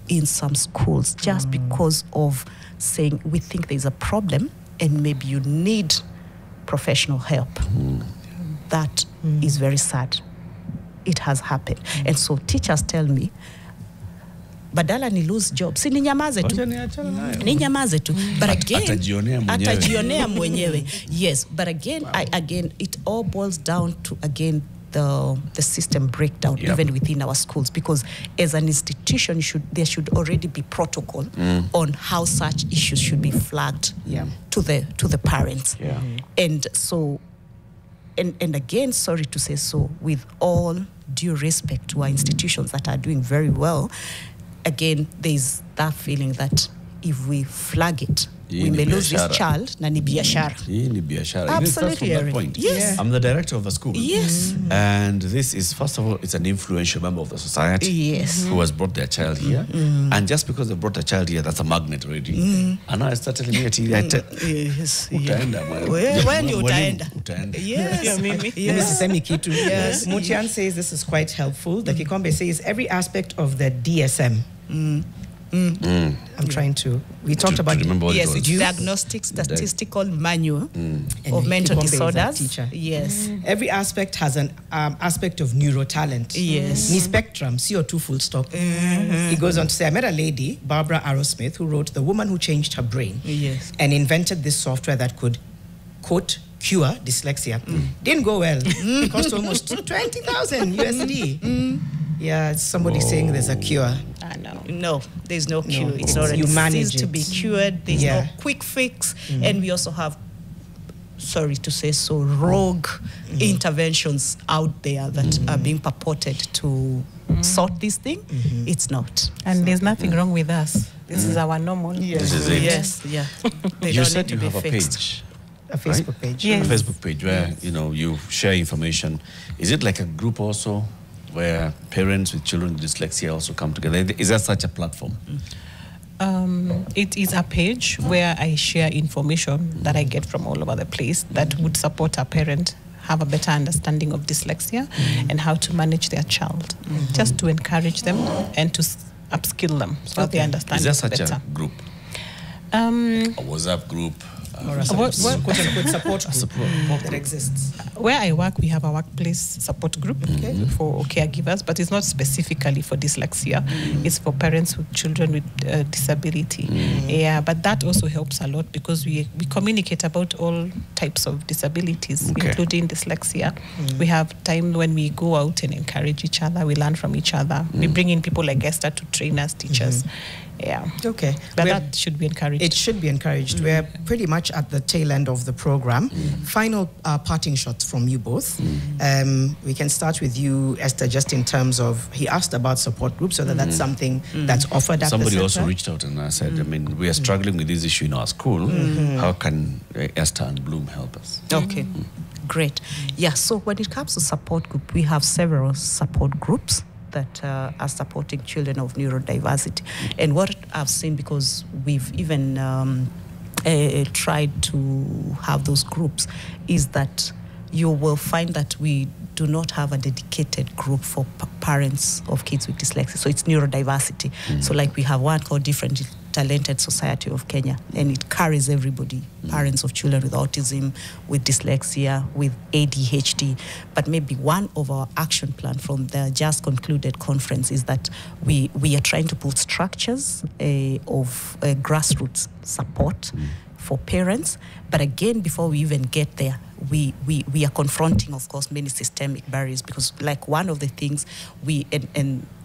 in some schools just because of saying, we think there's a problem and maybe you need professional help. That is very sad. It has happened. And so teachers tell me, badala ni lose job, si ninyamaze tu. But again, atajionea mwenyewe. Yes, but again, it all boils down to, again, the system breakdown even within our schools, because as an institution there should already be protocol on how such issues should be flagged to the parents. And so and again, sorry to say so, with all due respect to our institutions that are doing very well, again there's that feeling that if we flag it, we may lose this child. Na ni biashara. Absolutely. From that point. Yes. I'm the director of a school. Yes. And this is, first of all, it's an influential member of the society. Yes. Who has brought their child here. And just because they brought a child here, that's a magnet already. And now I started telling me yes. Utaenda. When you utaenda. Yes. Mrs. Kitu. Yes. Muchian says this is quite helpful. The Kikombe says every aspect of the DSM. I'm trying to. We talked about it's Diagnostic Statistical Manual of Mental Disorders. Yes, every aspect has an aspect of neurotalent. Yes, ni spectrum. CO2 full stop. He goes on to say, I met a lady, Barbara Arrowsmith, who wrote "The Woman Who Changed Her Brain." Yes, and invented this software that could, quote, cure dyslexia. Didn't go well. It cost almost 20,000 USD. Yeah, somebody saying there's a cure. No, there's no cure. It's not you manage to be cured. There's no quick fix. And we also have, sorry to say so, rogue interventions out there that are being purported to sort this thing. It's not. And there's nothing wrong with us. This is our normal. This is it. Yes, yeah. You said you have a page. A Facebook page. Yes. A Facebook page where, you share information. Is it like a group also, where parents with children with dyslexia also come together? Is there such a platform? It is a page where I share information that I get from all over the place that would support a parent have a better understanding of dyslexia and how to manage their child, just to encourage them and to upskill them so they understand better. Is there such a group? A WhatsApp group? Or a support group that exists. Where I work, we have a workplace support group for caregivers, but it's not specifically for dyslexia. It's for parents with children with disability. Yeah, but that also helps a lot because we communicate about all types of disabilities, including dyslexia. We have time when we go out and encourage each other. We learn from each other. We bring in people like Esther to train us, teachers. Yeah. Okay. But that should be encouraged. It should be encouraged. We're pretty much at the tail end of the program. Final parting shots from you both. We can start with you, Esther, just in terms of, he asked about support groups, so that's something that's offered at Somebody the center. also reached out and said, we are struggling with this issue in our school. How can Esther and Bloom help us? Okay. Great. Yeah, so when it comes to support group, we have several support groups that are supporting children of neurodiversity. And what I've seen, because we've even tried to have those groups, is that you will find that we do not have a dedicated group for parents of kids with dyslexia. So it's neurodiversity. So like we have one called Different Talented Society of Kenya, and it carries everybody, parents of children with autism, with dyslexia, with ADHD. But maybe one of our action plan from the just concluded conference is that we are trying to put structures of grassroots support for parents. But again, before we even get there, we are confronting, of course, many systemic barriers, because like one of the things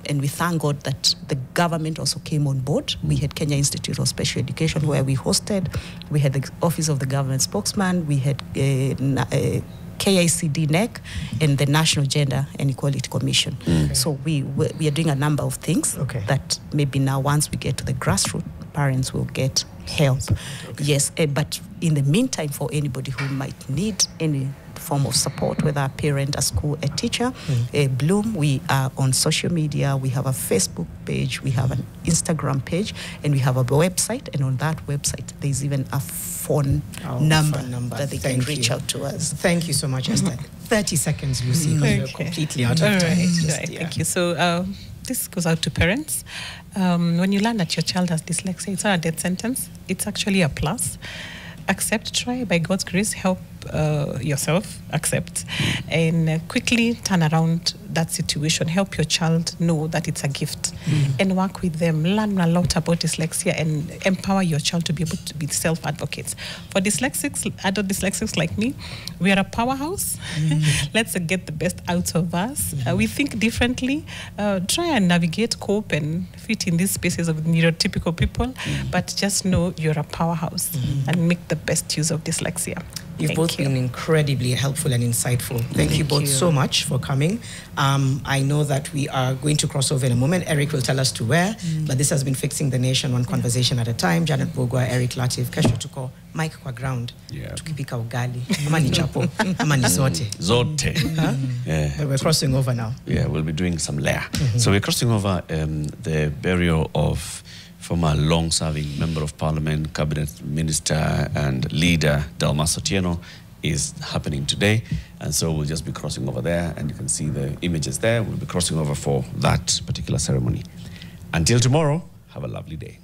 and we thank God that the government also came on board. We had Kenya Institute of Special Education where we hosted. We had the Office of the Government Spokesman. We had KICD NEC and the National Gender and Equality Commission. So we are doing a number of things that maybe now once we get to the grassroots, parents will get help. Yes, but in the meantime, for anybody who might need any form of support, whether a parent, a school, a teacher. Bloom, we are on social media. We have a Facebook page, we have an Instagram page, and we have a website. And on that website, there's even a phone number that they can reach out to us. Thank you so much, Esther. 30 seconds, Lucie, because we're completely out of time. Thank you. So this goes out to parents. When you learn that your child has dyslexia, it's not a death sentence. It's actually a plus. Accept, try, by God's grace, help yourself, accept, and quickly turn around that situation. Help your child know that it's a gift and work with them. Learn a lot about dyslexia and empower your child to be able to be self-advocates. For dyslexics, adult dyslexics like me, we are a powerhouse. Let's get the best out of us. We think differently. Try and navigate, cope, and fit in these spaces of neurotypical people, but just know you're a powerhouse and make the best use of dyslexia. You've both been incredibly helpful and insightful. Thank you both so much for coming. I know that we are going to cross over in a moment. Eric will tell us to where, but this has been Fixing the Nation, one conversation at a time. Janet Bogwa, Eric Latif, Kesho tuko Mike kwa ground. Tukipika ugali. Ama ni chapo. Ama ni zote. Zote. But we're crossing over now. Yeah, we'll be doing some layer. So we're crossing over the burial of former long-serving Member of Parliament, Cabinet Minister and leader Dalmas Otieno is happening today. And so we'll just be crossing over there, and you can see the images there. We'll be crossing over for that particular ceremony. Until tomorrow, have a lovely day.